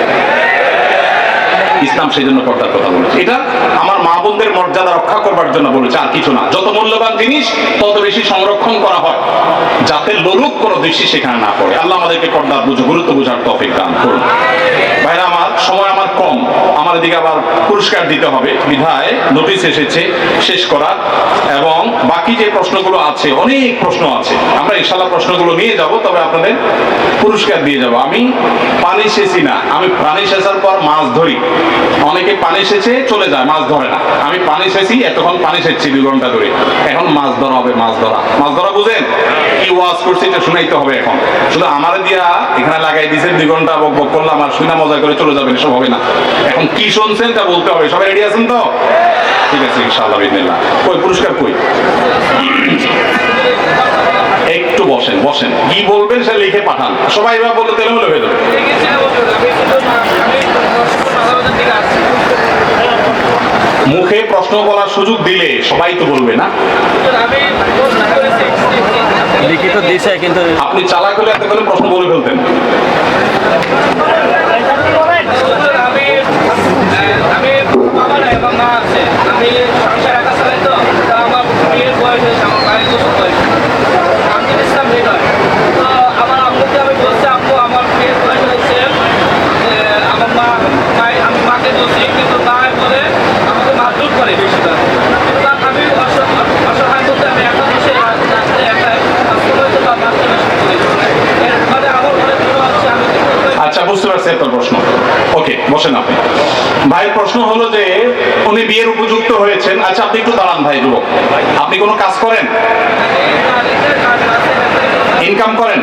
ইসলাম সেই জন্য পর্দার কথা বলেছে। এটা আমার মা বোনদের মর্যাদা রক্ষা করবার জন্য বলেছে, আর কিছু না। যত মূল্যবান জিনিস তত বেশি সংরক্ষণ করা হয়, যাতে লোলুপ কোনো দৃষ্টি সেখানে না পড়ে। আল্লাহ আমাদেরকে পর্দার গুরুত্ব বোঝার তৌফিক দান করুন। ভাইরা আমার, সময় আমার কম, আমার এদিকে আবার পুরস্কার দিতে হবে বিধায় নোটিশ এসেছে শেষ করার, এবং বাকি যে প্রশ্নগুলো আছে, অনেক প্রশ্ন আছে, আমরা ইনশাআল্লাহ প্রশ্নগুলো নিয়ে যাব, তবে আপনাদের পুরস্কার দিয়ে যাব। আমি পানি সেচি না, আমি পানি সেচার পর মাছ ধরি। অনেকে পানি সেচে চলে যায়, মাছ ধরে না। আমি পানি সেচি, এতক্ষণ পানি সেচছি 2 ঘন্টা ধরে, এখন মাছ ধরা হবে। মাছ ধরা বুঝেন? কি ওয়াজ করছি এটা শুনাইতে হবে। এখন শুধু আমার দিয়া এখানে লাগাই দিয়েছে, 2 ঘন্টা বক বক করলাম আর শুনা মজা করে চলে যাবেন, এসব হবে না। এখন কি শুনছেন তা বলতে হবে। সবাই রেডি আছেন তো? ঠিক আছে, ইনশাআল্লাহ বিসমিল্লাহ। কই পুরস্কার কই? একটু বসেন, কি বলবেন সে লিখে পাঠান। সবাই এবার বললে তেলেমেলে হয়ে যাবে। মুখে প্রশ্ন বলার সুযোগ দিলে সবাই তো বলবে না। লিখিত দিছে, কিন্তু আপনি চালাক হলে এত করে প্রশ্ন বলে ফেলতেন। বুঝতে পারছি আপনার প্রশ্ন। ওকে, বসেন আপনি। ভাই প্রশ্ন হলো যে উনি বিয়ের উপযুক্ত হয়েছেন। আচ্ছা আপনি একটু দাঁড়ান ভাই, যুবক, আপনি কোনো কাজ করেন? ইনকাম করেন?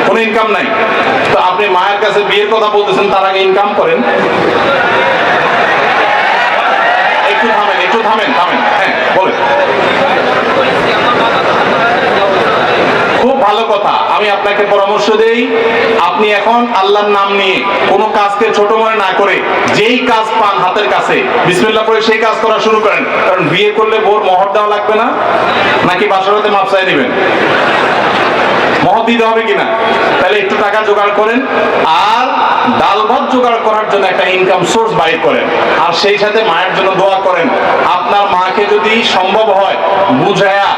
কোনো ইনকাম নাই? তো আপনি মায়ের কাছে বিয়ের কথা বলতেছেন, তার আগে ইনকাম করেন? একটু থামেন। হ্যাঁ বলেন। খুব ভালো কথা। আমি আপনাকে পরামর্শ দেই, আপনি এখন আল্লাহর নাম নিয়ে কোনো কাজকে ছোট মনে না করে যেই কাজ পান হাতের কাছে বিসমিল্লাহ করে সেই কাজ করা শুরু করেন। কারণ বিয়ে করলে বোর মহর দেওয়া লাগবে না, নাকি বাসরাতে মাপ চাই নেবেন? মহর দিতে হবে কিনা? তাহলে একটু টাকা জোগাড় করেন, আর ডাল ভাত জোগাড় করার জন্য একটা ইনকাম সোর্স বাইর করেন, আর সেই সাথে মায়ের জন্য দোয়া করেন। আপনার মাকে যদি সম্ভব হয় বুঝায়া,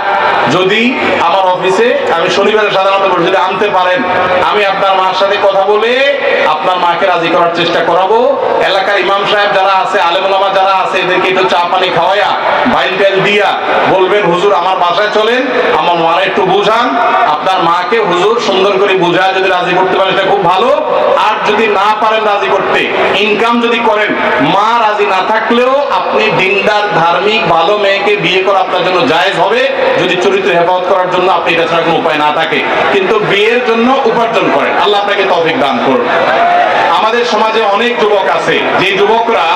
যদি আমার অফিসে, আমি শনিবারে সাধারণত বলি যদি আনতে পারেন আমি আপনার মার সাথে কথা বলে আপনার মাকে রাজি করার চেষ্টা করাবো। এলাকার ইমাম সাহেব যারা আছে, আলেম ওলামা যারা আছে, এদেরকে একটু চা পানি খাওয়াইয়া বাইল টাইল দিয়া বলবেন হুজুর আমার বাসায় চলেন, আমার মারে একটু বুঝান। আপনার মাকে হুজুর সুন্দর করে বুঝায় যদি রাজি করতে পারেন সেটা খুব ভালো। আর যদি না পারেন রাজি করতে, ইনকাম যদি করেন, মা রাজি না থাকলেও আপনি দিনদার ধার্মিক ভালো মেয়েকে বিয়ে করা আপনার জন্য জায়েজ হবে, যদি চরিত্র হেফাজত করার জন্য আপনি এটা ছাড়া কোনো উপায় না থাকে। কিন্তু বিয়ের জন্য উপার্জন করেন, আল্লাহ আপনাকে তৌফিক দান করুন। আমাদের সমাজে অনেক যুবক আছে যে যুবকরা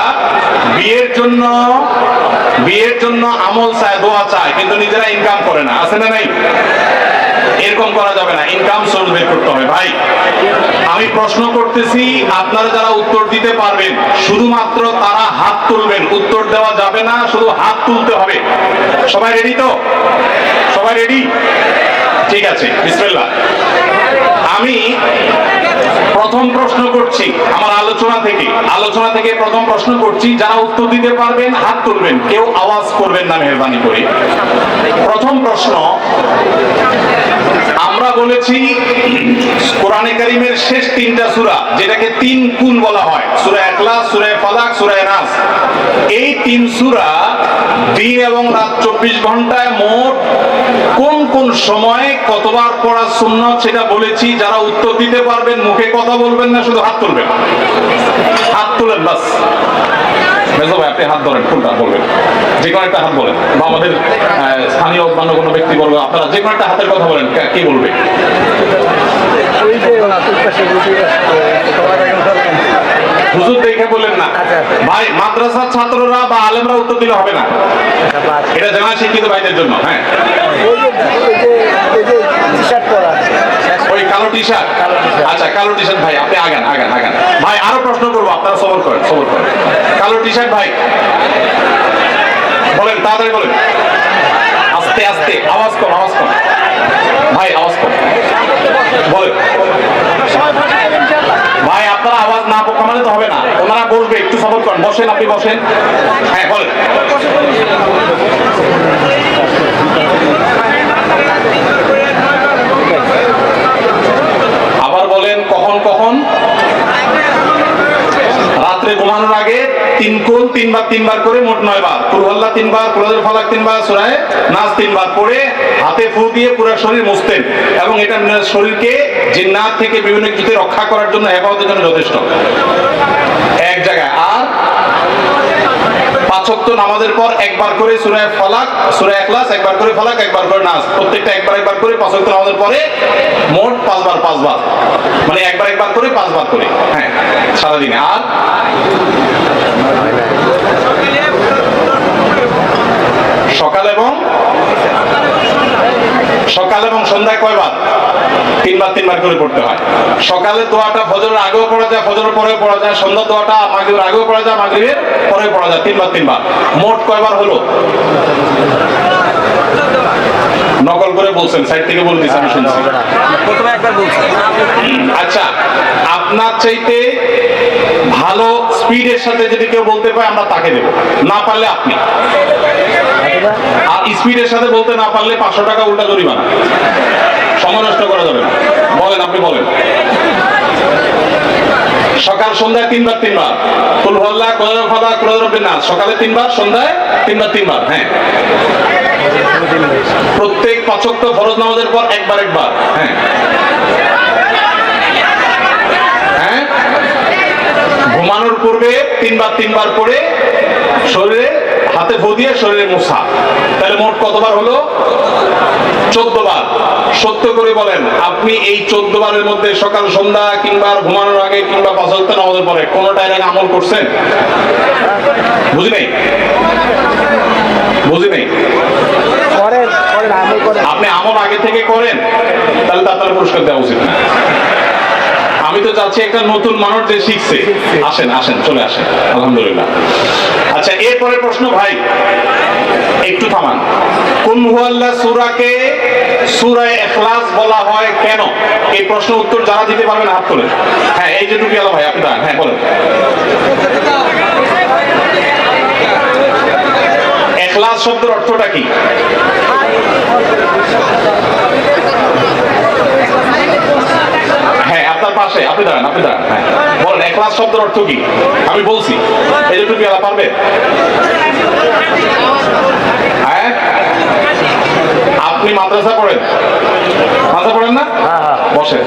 বিয়ের জন্য আমল চায়, দোয়া চায়, কিন্তু নিজেরা ইনকাম করে না। আছে না নাই? এরকম করা যাবে না, ইনকাম সোর্স বের করতে হবে। ভাই আমি প্রশ্ন করতেছি, আপনারা যারা উত্তর দিতে পারবেন শুধুমাত্র তারা হাত তুলবেন, উত্তর দেওয়া যাবে না, শুধু হাত তুলতে হবে। সবাই রেডি তো? সবাই রেডি? ঠিক আছে, বিসমিল্লাহ। আমি প্রথম প্রশ্ন করছি আমার আলোচনা থেকে প্রথম প্রশ্ন করছি, যারা উত্তর দিতে পারবেন হাত তুলবেন, কেউ আওয়াজ করবেন না মেহরবানি করে। প্রথম প্রশ্ন, আমরা বলেছি কোরআনে কারীমের শেষ তিনটা সূরা, যেটাকে তিন কুল বলা হয়, সূরা ইখলাস, সূরা ফালাক, সূরা নাস, এই তিন সূরা দিন এবং রাত 24 ঘন্টায় মোট কোন কোন সময়ে কতবার পড়া সুন্নাত সেটা বলেছি। যারা উত্তর দিতে পারবেন মুখে কথা বলবেন না, শুধু হাত তুলবেন। হাত তুলেন বাস। মেজো ভাই আপনি হাত ধরেন, কোনটা বলবেন? যে কোনো একটা হাত বলেন, বা আমাদের স্থানীয় অন্য কোনো ব্যক্তি বলবে, আপনারা যে কোনো একটা হাতের কথা বলেন, কে বলবে? হুজুর দেখে বলেন না ভাই, মাদ্রাসার ছাত্ররা বা আলেমরা উত্তর দিলে হবে না, এটা জানা শিক্ষিত ভাইদের জন্য। হ্যাঁ, ওই কালো টি শার্ট, আচ্ছা কালো টি শার্ট ভাই আপনি আগান ভাই, আরো প্রশ্ন করবো, আপনারা সবর করেন। কালো টি শার্ট ভাই বলেন, তাড়াতাড়ি বলেন, আস্তে আস্তে, আওয়াজ কম ভাই, আওয়াজ কম বলেন ভাই। আপনারা আওয়াজ না কমালে তো হবে না, ওনারা বলবে, একটু সবর করেন। বসেন, আপনি বসেন। হ্যাঁ বলেন। আবার বলেন, কখন রাত্রে ঘুমানোর আগে তিন কুল তিনবার করে, মোট 9 বার, কুল হুয়াল্লাহ 3 বার, কুল আউযু ফালাক 3 বার, সূরা নাস 3 বার পড়ে হাতে ফু দিয়ে পুরো শরীর মুছতেন, এবং এটা শরীরকে জিন্নাত থেকে বিভিন্ন কিছু রক্ষা করার জন্য, হেফাজতের জন্য যথেষ্ট এক জায়গায়। আর 5 ওয়াক্ত নামাজের পর একবার করে সূরা ফালাক, সূরা ইখলাস, একবার করে ফালাক, একবার করে নাস, প্রত্যেকটা একবার করে 5 ওয়াক্ত নামাজের পরে মোট 5 বার, মানে একবার করে 5 বার করে। হ্যাঁ, সারাদিনে। আর সকাল এবং সন্ধ্যায় কয়বার? 3 বার করে পড়তে হয়। সকালের দোয়াটা ফজরের আগেও পড়া যায়, ফজরের পরেও পড়া যায়, সন্ধ্যার দোয়াটা মাগরিবের আগেও পড়া যায়, মাগরিবের পরেও পড়া যায়। 3 বার। মোট কয়বার হলো? নকল করে বলছেন, সাইড থেকে বলে দিচ্ছি, আমি শুনছি। প্রথমে একবার বলছি। আচ্ছা, আপনার চাইতে ভালো স্পিডের সাথে যদি কেউ বলতে পারে আমরা তাকে দেব, না পারলে আপনি। আর স্পিডের সাথে বলতে না পারলে 500 টাকা উল্টা জরিমানা। সময় নষ্ট করা যাবে না। বলেন, আপনি বলেন। সকাল সন্ধ্যায় 3 বার কুল হুয়াল্লাহ, কুল আউযু ফালাক, কুল আউযু বিন নাস, সকালে 3 বার, সন্ধ্যায় 3 বার। হ্যাঁ, প্রত্যেক 5 ওয়াক্ত ফরজ নামাজের পর একবার। হ্যাঁ, ঘুমানোর পূর্বে 3 বার করে শরীরে হাতে ফু দিয়ে শরীরে মোছা। তাহলে মোট কতবার হলো? 14 বার। সত্য করে বলেন, আপনি এই 14 বারের মধ্যে সকাল সন্ধ্যা কিংবা ঘুমানোর আগে কিংবা 5 ওয়াক্ত নামাজের পরে কোনটা এর আগে আমল করছেন? বুঝি নাই। আপনি আমল আগে থেকে করেন, তাহলে তার পুরস্কার দেওয়া উচিত না। আমি তো চাচ্ছি একটা নতুন মানুষ যে শিখছে, আসেন চলে আসেন, আলহামদুলিল্লাহ। আচ্ছা, এরপরের প্রশ্ন ভাই, একটু থামান। কুল হুয়াল্লাহ সূরাকে সূরা ইখলাস বলা হয় কেন? এই প্রশ্নের উত্তর যারা দিতে পারবেন হাত তোলেন। হ্যাঁ, এই যে টুপি আলা ভাই, আপনি দাঁড়ান। হ্যাঁ বলেন। ইখলাস শব্দের অর্থটা কি? আসে? আপনি দাঁড়ান, আপনি দাঁড়ান। হ্যাঁ বলেন, এখলাস শব্দের অর্থ কি? আমি বলছি, এই যে টুপি পারবে? হ্যাঁ, আপনি মাদ্রাসা পড়েন? মাদ্রাসা পড়েন না? বসে।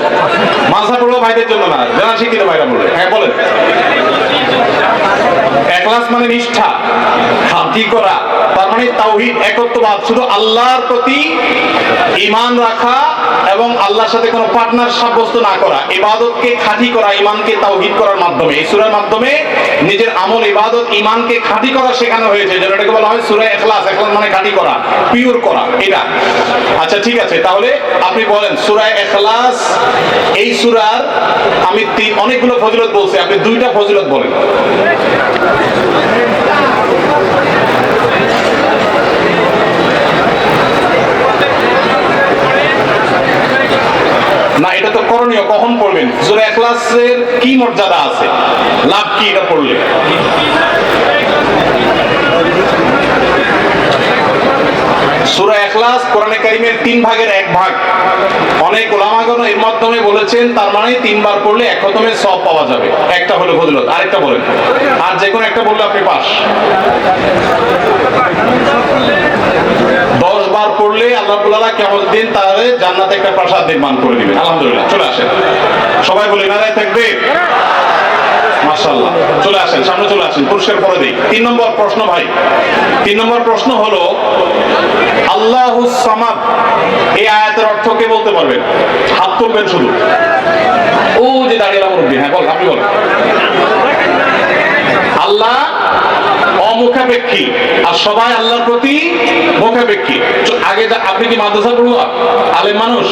মাদ্রাসা পড়বো ভাইদের জন্য না, যারা শিক্ষিত ভাইরা বলবে। হ্যাঁ বলেন। এখলাস মানে নিষ্ঠা, খাঁটি করা, তার মানে তাওহীদ, একত্ববাদ, শুধু আল্লাহর প্রতি ঈমান রাখা এবং আল্লাহর সাথে কোনো পার্টনার সাব্যস্ত না করা, ইবাদতকে খাঁটি করা, ঈমানকে তাওহীদ করার মাধ্যমে। এই সূরার মাধ্যমে নিজের আমল, ইবাদত, ঈমানকে খাঁটি করা শেখানো হয়েছে, যেটাকে বলা হয় সূরা ইখলাস। ইখলাস মানে খাঁটি করা, পিওর করা, এটা। আচ্ছা ঠিক আছে, তাহলে আপনি বলেন সূরা ইখলাস, এই সূরার আমি অনেকগুলো ফজিলত বলছি, আপনি দুইটা ফজিলত বলেন। না, এটা তো করণীয়, কখন পড়বেন? সূরা ইখলাসের কি মর্যাদা আছে, লাভ কি এটা পড়লে? সূরা ইখলাস কোরআনে কারীমের 3 ভাগের 1 ভাগ। অনেক উলামাগণ এর মাধ্যমে বলেছেন তার মানে 3 বার পড়লে 1 খতমের সওয়াব পাওয়া যাবে। একটা হলো ফজিলত, আরেকটা বলেন। আর যে কোনো একটা বললে আপনি পাস। 10 বার পড়লে আল্লাহ তাআলা কিয়ামতের দিন তার জান্নাতে একটা প্রাসাদ নির্মাণ করে দিবেন। আলহামদুলিল্লাহ, চলে আসেন সবাই, বলি নারায়ে তাকবীর, মাশাআল্লাহ। চলে আসেন, সামনে চলে আসেন, পুরস্কার পরে দেই। 3 নম্বর প্রশ্ন ভাই, 3 নম্বর প্রশ্ন হলো আল্লাহুস সামাদ, এই আয়াতের অর্থ কে বলতে পারবেন? হাত তুলবেন শুধু। ও যে দাঁড়িয়ে মুরব্বী, হ্যাঁ বল, আপনি বল। আল্লাহ অমুখাপেক্ষী আর সবাই আল্লাহর প্রতি মুখাপেক্ষী। আগে আপনি কি মাদ্রাসা পড়ুয়া, আলেম মানুষ,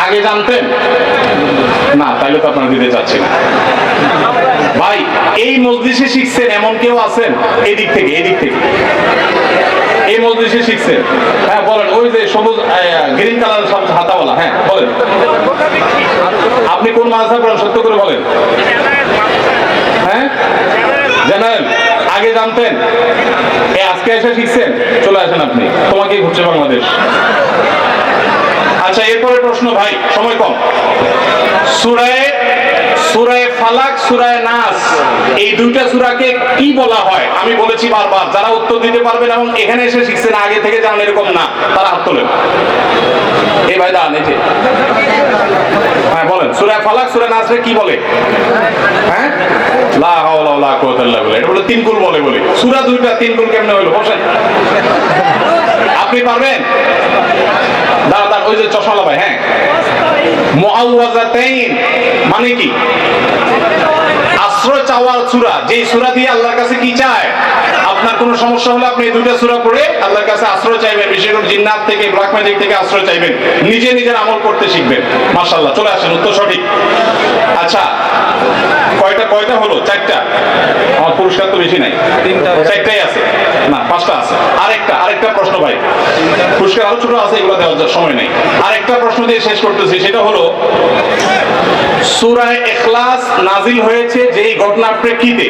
আগে জানতেন না? তাইলে তো আপনারা দিতে চাচ্ছেন ভাই। এই মজলিসে শিখছেন এমন কেউ আছেন? এদিক থেকে, এদিক থেকে এই মজলিসে শিখছেন? হ্যাঁ বলেন। ওই যে সবুজ গ্রিন কালার সব হাতাওয়ালা, হ্যাঁ বলেন। আপনি কোন মাদ্রাসা পড়েন সত্য করে বলেন। হ্যাঁ জেনারেল, আগে জানতেন? আজকে এসে শিখছেন? চলে আসেন আপনি, তোমাকে ঘুরছে বাংলাদেশ। আচ্ছা এরপরে প্রশ্ন ভাই, সময় কম। সূরা ফালাক, সূরা নাস, এই দুইটা সূরাকে কি বলা হয়? আমি বলেছি বারবার, যারা উত্তর দিতে পারবেন এবং এখানে এসে শিখছেন, আগে থেকে জানেন এরকম না, তারা হাত তোলেন। এই ভাই দাঁড়ান, এই যে, হ্যাঁ বলেন। সূরা ফালাক, সূরা নাসে কি বলে? হ্যাঁ, লা হাওলা ওয়ালা কুওয়াতা ইল্লা বিল্লাহ, এটা বলে 3 কুল বলে। সূরা দুইটা 3 কুল কেমনে হলো? বসেন, আপনি পারবেন? দাঁড়ান, ওই যে চশমালা ভাই, হ্যাঁ। মুআওয়াযাতাইন মানে কি? আশ্রয় চাওয়ার সূরা, যেই সূরা দিয়ে আল্লাহর কাছে কি চায়? আপনার কোনো সমস্যা হলে আপনি এই দুইটা সূরা পড়ে আল্লাহর কাছে আশ্রয় চাইবেন, বিশেষ করে জিন্নাত থেকে, ব্ল্যাক ম্যাজিক থেকে আশ্রয় চাইবেন, নিজে নিজের আমল করতে শিখবেন। মাশাআল্লাহ, চলে আসেন, উত্তর সঠিক। আচ্ছা কয়টা হলো? 4টা। আমার পুরস্কার তো বেশি নাই, 4টাই আছে না, 5টা আছে। আরেকটা প্রশ্ন ভাই, পুরস্কার আরো ছোট আছে, এগুলো দেওয়ার সময় নেই। আরেকটা প্রশ্ন দিয়ে শেষ করতেছি, সেটা হলো সূরা ইখলাস নাজিল হয়েছে যেই ঘটনার প্রেক্ষিতে,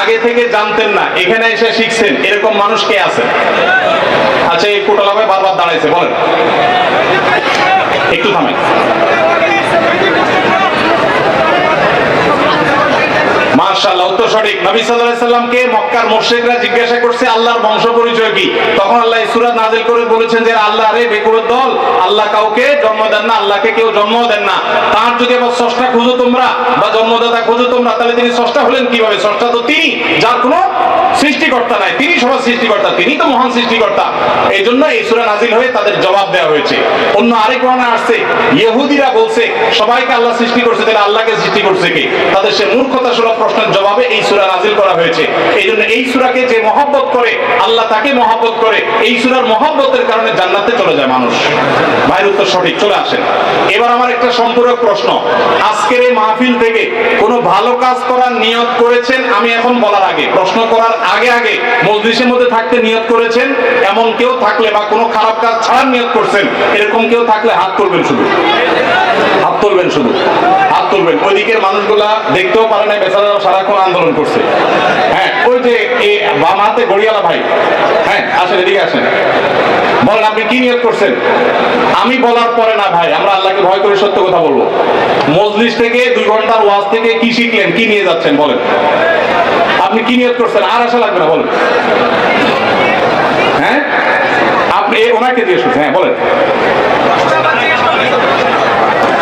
আগে থেকে জানতেন না, এখানে এসে শিখছেন, এরকম মানুষ কে আছে? আচ্ছা এই কোটালা ভাই বারবার দাঁড়াইছে, বলেন। একটু থামেন। মাশাআল্লাহ, উত্তর সঠিক। নবী সাল্লাল্লাহু আলাইহি সাল্লামকে মক্কার মুশরিকরা জিজ্ঞাসা করছে আল্লাহর বংশ পরিচয় কি? তখন আল্লাহ এই সূরা নাযিল করে বলেছেন যে আল্লাহ রে বেকুবের দল, আল্লাহ কাউকে জন্ম দেন না, আল্লাহকে কেউ জন্ম দেন না। তার যদি আবার স্রষ্টা খুঁজো তোমরা বা জন্মদাতা খুঁজো তোমরা, তাহলে তিনি স্রষ্টা হলেন কিভাবে? স্রষ্টা তো তিনি, যার কোনো সৃষ্টিকর্তা নাই, তিনি সবার সৃষ্টিকর্তা, তিনি তো মহান সৃষ্টিকর্তা। এই জন্য এই সূরা নাযিল হয়ে তাদের জবাব দেওয়া হয়েছে। অন্য আরেক ওয়ানা আসছে, ইহুদিরা বলছে সবাইকে আল্লাহ সৃষ্টি করছে, তাহলে আল্লাহকে সৃষ্টি করছে কে? তাদের সে মূর্খতা সুলভ প্রশ্নের জবাবে এই সূরা নাযিল করা হয়েছে। এই জন্য এই সূরাকে যে মহব্বত করে, আল্লাহ তাকে মহব্বত করে। এই সূরার মহব্বতের কারণে জান্নাতে চলে যায় মানুষ। ভাইয়ের উত্তর সঠিক, চলে আসেন। এবার আমার একটা সম্পূরক প্রশ্ন, আজকের এই মাহফিল থেকে কোনো ভালো কাজ করার নিয়ত করেছেন? আমি এখন বলার আগে, প্রশ্ন করার আগে মজলিসের মধ্যে থাকতে নিয়ত করেছেন এমন কেউ থাকলে, বা কোনো খারাপ কাজ ছাড়ার নিয়ত করছেন এরকম কেউ থাকলে হাত তুলবেন, শুধু হাত তুলবেন, শুধু হাত তুলবেন। ওইদিকের মানুষগুলা দেখতেও পারে না, বেচারা ছাত্ররা সারাক্ষণ আন্দোলন করছে। হ্যাঁ, ওই যে এই বাম হাতে গড়িয়ালা ভাই, হ্যাঁ আসেন এদিকে আসেন, বলেন আপনি কি নিয়ত করছেন? আমি বলার পরে না ভাই, আমরা আল্লাহকে ভয় করে সত্য কথা বলবো। মজলিস থেকে 2 ঘন্টার ওয়াজ থেকে কি শিখলেন, কি নিয়ে যাচ্ছেন বলেন? আপনি কি নিয়ত করছেন? আর আশা লাগবে না, বলেন। হ্যাঁ, আপনি ওনাকে দিয়ে শুনছেন, হ্যাঁ বলেন।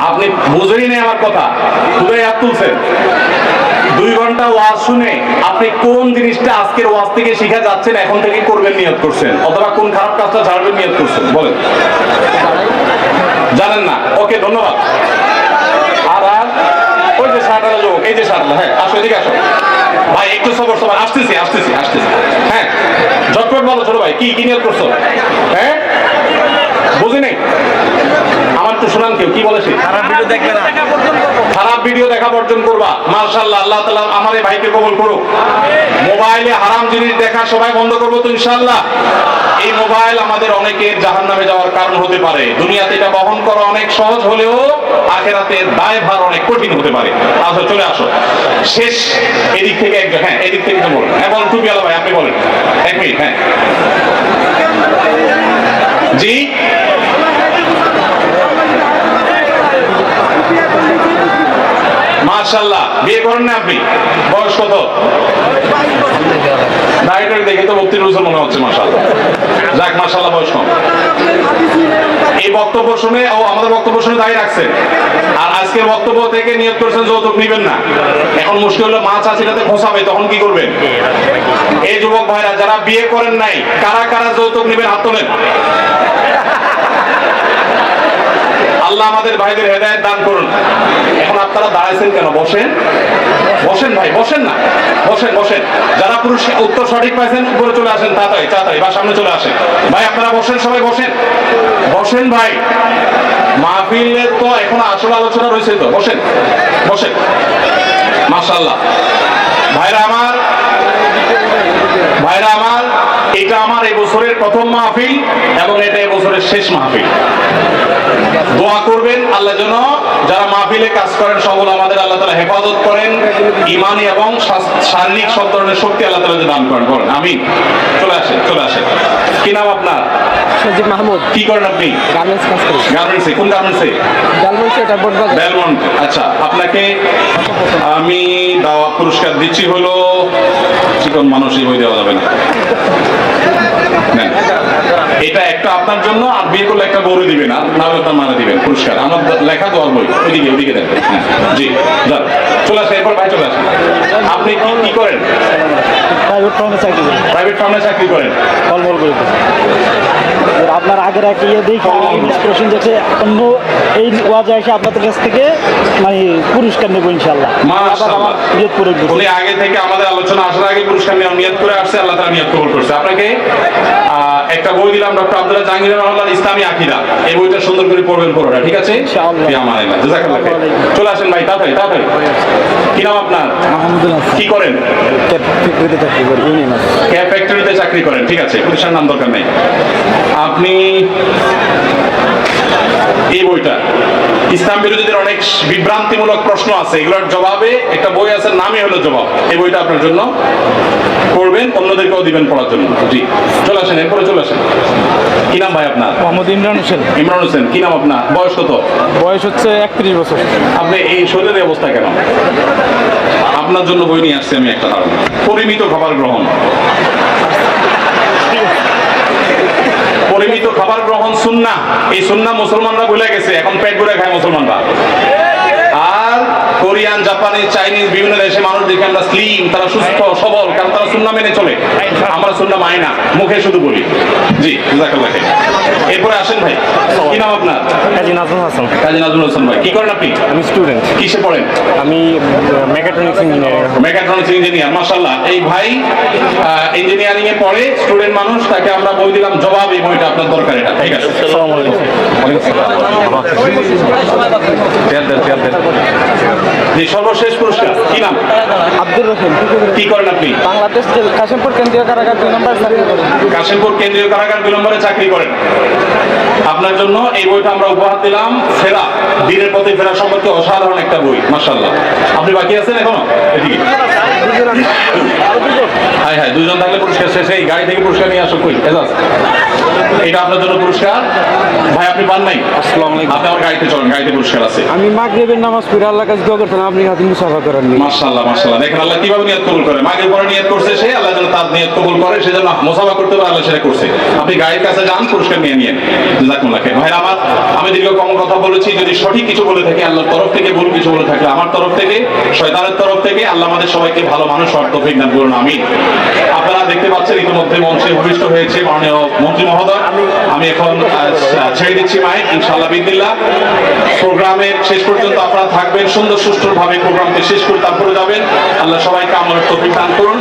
আপনি বুঝেই নেই আমার কথা, খুদাই হাত তুলছেন। 2 ঘন্টা ওয়াজ শুনে আপনি কোন জিনিসটা আজকের ওয়াজ থেকে শিখে যাচ্ছেন, এখন থেকে করবেন নিয়ত করছেন, অথবা কোন খারাপ কাজটা ছাড়বেন নিয়ত করছেন বলেন? জানেন না? ওকে, ধন্যবাদ। আর ওই যে শার্টালা লোক, এই যে শার্টালা, হ্যাঁ আসো এদিকে আসো ভাই, একটু সবর সবর, আসতেছি আসতেছি আসতেছি। হ্যাঁ ঝটপট বলো ছোট ভাই, কি কি নিয়ত করছো? হ্যাঁ বুঝি নাই, আমার একটু শোনান, কেউ কি বলেছে? খারাপ ভিডিও দেখবে না, খারাপ ভিডিও দেখা বর্জন করবা। মাশাআল্লাহ, আল্লাহ তাআলা আমার এই ভাইকে কবুল করুক। মোবাইলে হারাম জিনিস দেখা সবাই বন্ধ করবো তো ইনশাআল্লাহ। এই মোবাইল আমাদের অনেকের জাহান্নামে যাওয়ার কারণ হতে পারে। দুনিয়াতে এটা বহন করা অনেক সহজ হলেও আখিরাতে দায়ভার অনেক কঠিন হতে পারে। আচ্ছা চলে আসো, শেষ এদিক থেকে একজন, হ্যাঁ এদিক থেকে একজন বলেন। হ্যাঁ বলেন, টুপিওয়ালা ভাই আপনি বলেন, 1 মিনিট। হ্যাঁ জি, মাশাআল্লাহ, বিয়ে করেন না আপনি? বয়স কত? ডায়েটারি দেখে তো 32 বছর মনে হচ্ছে। মাশাআল্লাহ, যাক মাশাআল্লাহ, বয়স কম। এই বক্তব্য শুনে, ও আমাদের বক্তব্য শুনে দাঁড়িয়ে রাখছেন, আর আজকের বক্তব্য থেকে নিয়ত করছেন যৌতুক নিবেন না। এখন মুশকিল হলো মা চাচিটাতে খোঁচাবে, তখন কি করবেন? এই যুবক ভাইরা যারা বিয়ে করেন নাই, কারা কারা যৌতুক নিবেন হাত তোলেন। আল্লাহ আমাদের ভাইদের হেদায়েত দান করুন। এখন আপনারা দাঁড়াইছেন কেন? বসেন বসেন ভাই, বসেন না, বসেন বসেন। যারা পুরুষ উত্তর সঠিক পাইছেন উপরে চলে আসেন তাড়াতাড়ি তাড়াতাড়ি, বা সামনে চলে আসেন। ভাই আপনারা বসেন, সবাই বসেন বসেন ভাই, মাহফিলে তো এখন আসল আলোচনা রয়েছে, তো বসেন বসেন। মাশাআল্লাহ, ভাইরা আমার, ভাইরা আমার, এটা আমার এই বছরের প্রথম মাহফিল এবং এটা এই বছরের শেষ মাহফিল। দোয়া করবেন আল্লাহ যেন যারা মাহফিলে কাজ করেন সকল আমাদের আল্লাহ তাআলা হেফাজত করেন, ঈমানি এবং শারীরিক সব ধরনের শক্তি আল্লাহ তাআলা দান করেন, বলেন আমিন। চলে আসেন চলে আসেন। কি নাম আপনার? সজীব মাহমুদ। কি করেন আপনি? গার্মেন্টস কাজ করি। গার্মেন্টসে? কোন গার্মেন্টসে? গার্মেন্টসে, এটা বোটবাজার। বেলমন্ট। আচ্ছা, আপনাকে আমি দাওয়া পুরস্কার দিচ্ছি হলো, চিকন মানুষই বই দেওয়া যাবে না। নেন। এটা একটা আপনার জন্য, আর বিয়ে করলে একটা বড় দিবেন, আর না হলে আপনার মারা দিবেন পুরস্কার। আমার লেখা দেওয়ার বই ওইদিকে ওইদিকে দেন। হ্যাঁ জি, যান চলে আসেন, এরপর ভাই চলে আসেন। আপনি কি কি করেন? প্রাইভেট ফার্মে চাকরি করি। প্রাইভেট ফার্মে চাকরি করেন? ফলমূল করি। আপনার আগের একটা ইয়ে দেখি ইন্সপিরেশন যাচ্ছে, অন্য এই ওয়াজে এসে আপনাদের কাছ থেকে মানে পুরস্কার নেবো ইনশাল্লাহ। মাশাআল্লাহ, নিয়ত করে উনি আগে থেকে আমাদের আলোচনা আসার আগে পুরস্কার নেওয়ার নিয়ত করে আসছে, আল্লাহ তাআলা নিয়ত কবুল করছে। আপনাকে একটা বই দিলাম, ডক্টর আব্দুল্লাহ জাহাঙ্গীর রহমানের ইসলামী আকীদা। এই বইটা সুন্দর করে পড়বেন পুরোটা, ঠিক আছে ইনশাআল্লাহ। জাযাকাল্লাহ খাইর। চলে আসেন ভাই, তাড়াতাড়ি তাড়াতাড়ি। কি নাম আপনার? মাহমুদুল হাসান। কি করেন? ফ্যাক্টরিতে চাকরি করি, ইউনিয়ন আছে। ক্যাব ফ্যাক্টরিতে চাকরি করেন, ঠিক আছে, প্রতিষ্ঠান নাম দরকার নেই। আপনি এই বইটা, ইসলাম বিরোধীদের অনেক বিভ্রান্তিমূলক প্রশ্ন আছে, এগুলোর জবাবে একটা বই আছে, নামই হলো জবাব। এই বইটা আপনার জন্য পড়বেন, অন্যদেরকেও দিবেন পড়ার জন্য। জি চলে আসেন, এরপরে চলে আসেন। কি নাম ভাই আপনার? মোহাম্মদ ইমরান হোসেন। ইমরান হোসেন। কি নাম আপনার? বয়স কত? বয়স হচ্ছে 31 বছর। আপনি এই শরীরের অবস্থা কেন? আপনার জন্য বই নিয়ে আসছি আমি একটা ধারণা, পরিমিত খাবার গ্রহণ। পরিমিত খাবার গ্রহণ সুন্নাহ। এই সুন্নাহ মুসলমানরা ভুলে গেছে, এখন পেট ভরে খায় মুসলমানরা। আর কোরিয়ান, জাপানি, চাইনিজ বিভিন্ন দেশে মানুষ দেখে আমরা স্লিম, তারা সুস্থ সবল, কারণ তারা সুন্নাহ মেনে চলে। আমরা সুন্নাহ মানি না, মুখে শুধু বলি। জি জাযাকাল্লাহ খাইর। এরপরে আসেন ভাই, কি নাম আপনার? কাজী নাজমুল হাসান। কাজী নাজমুল হাসান ভাই। কি করেন আপনি? আমি স্টুডেন্ট। কিসে পড়েন? আমি মেকাট্রনিক্স ইঞ্জিনিয়ারিং। মেকাট্রনিক্স ইঞ্জিনিয়ার, মাশাআল্লাহ। এই ভাই ইঞ্জিনিয়ারিং এ পড়ে, স্টুডেন্ট মানুষ, তাকে আমরা বই দিলাম জবাব। এই বইটা আপনার দরকার, এটা ঠিক আছে। আসসালামু আলাইকুম। জি সর্বশেষ পুরস্কার। কি নাম? আব্দুর রহিম। কি করেন আপনি? বাংলাদেশ কাশিমপুর কেন্দ্রীয় কারাগার 2 নম্বর চাকরি করি। কাশিমপুর কেন্দ্রীয় কারাগার 2 নম্বরে চাকরি করেন। আপনার আপনার জন্য এই বইটা আমরা উপহার দিলাম। ফেরা, দিনের পথে ফেরা সম্পর্কে অসাধারণ একটা বই, মাশাআল্লাহ। আপনি বাকি আছেন এখনো? এদিকে হ্যাঁ হ্যাঁ, দুজন থাকলে পুরস্কার শেষে এই গাড়ি থেকে পুরস্কার নিয়ে আসো। কই এজাজ, এটা আপনার জন্য পুরস্কার। ভাই আপনি পান নাই? আসসালামু আলাইকুম। আপনি আমার গাড়িতে চলেন, গাড়িতে পুরস্কার আছে। আমি মাগরিবের নামাজ পড়ে আল্লাহর কাছে দোয়া করতাম, আপনি হাতে মুসাফা করেননি। মাশাআল্লাহ মাশাআল্লাহ, দেখেন আল্লাহ কিভাবে নিয়ত কবুল করে। মাগের পরে নিয়ত করছে সে, আল্লাহ যেন তার নিয়ত কবুল করে, সেজন্য মুসাফা করতে পারে, আল্লাহ সেটা করছে। আপনি গাড়ির কাছে যান, পুরস্কার নিয়ে নিয়েন। জাযাকুমুল্লাহ খাইর। ভাই আমার, আমি দীর্ঘ কম কথা বলেছি, যদি সঠিক কিছু বলে থাকি আল্লাহর তরফ থেকে, ভুল কিছু বলে থাকলে আমার তরফ থেকে, শয়তানের তরফ থেকে, আল্লাহ আমাদের সবাইকে ভালো মানুষ হওয়ার তৌফিক দান করুন, আমিন। আপনারা দেখতে পাচ্ছেন ইতিমধ্যে মঞ্চে ভূমিষ্ঠ হয়েছে মাননীয় মন্ত্রী মহোদয়। আমি এখন ছেড়ে দিচ্ছি মাইক, ইনশাআল্লাহ বিদিল্লাহ। প্রোগ্রামের শেষ পর্যন্ত আপনারা থাকবেন, সুন্দর সুষ্ঠুভাবে প্রোগ্রামকে শেষ করে তারপরে যাবেন। আল্লাহ সবাইকে আমলের তৌফিক দান করুন।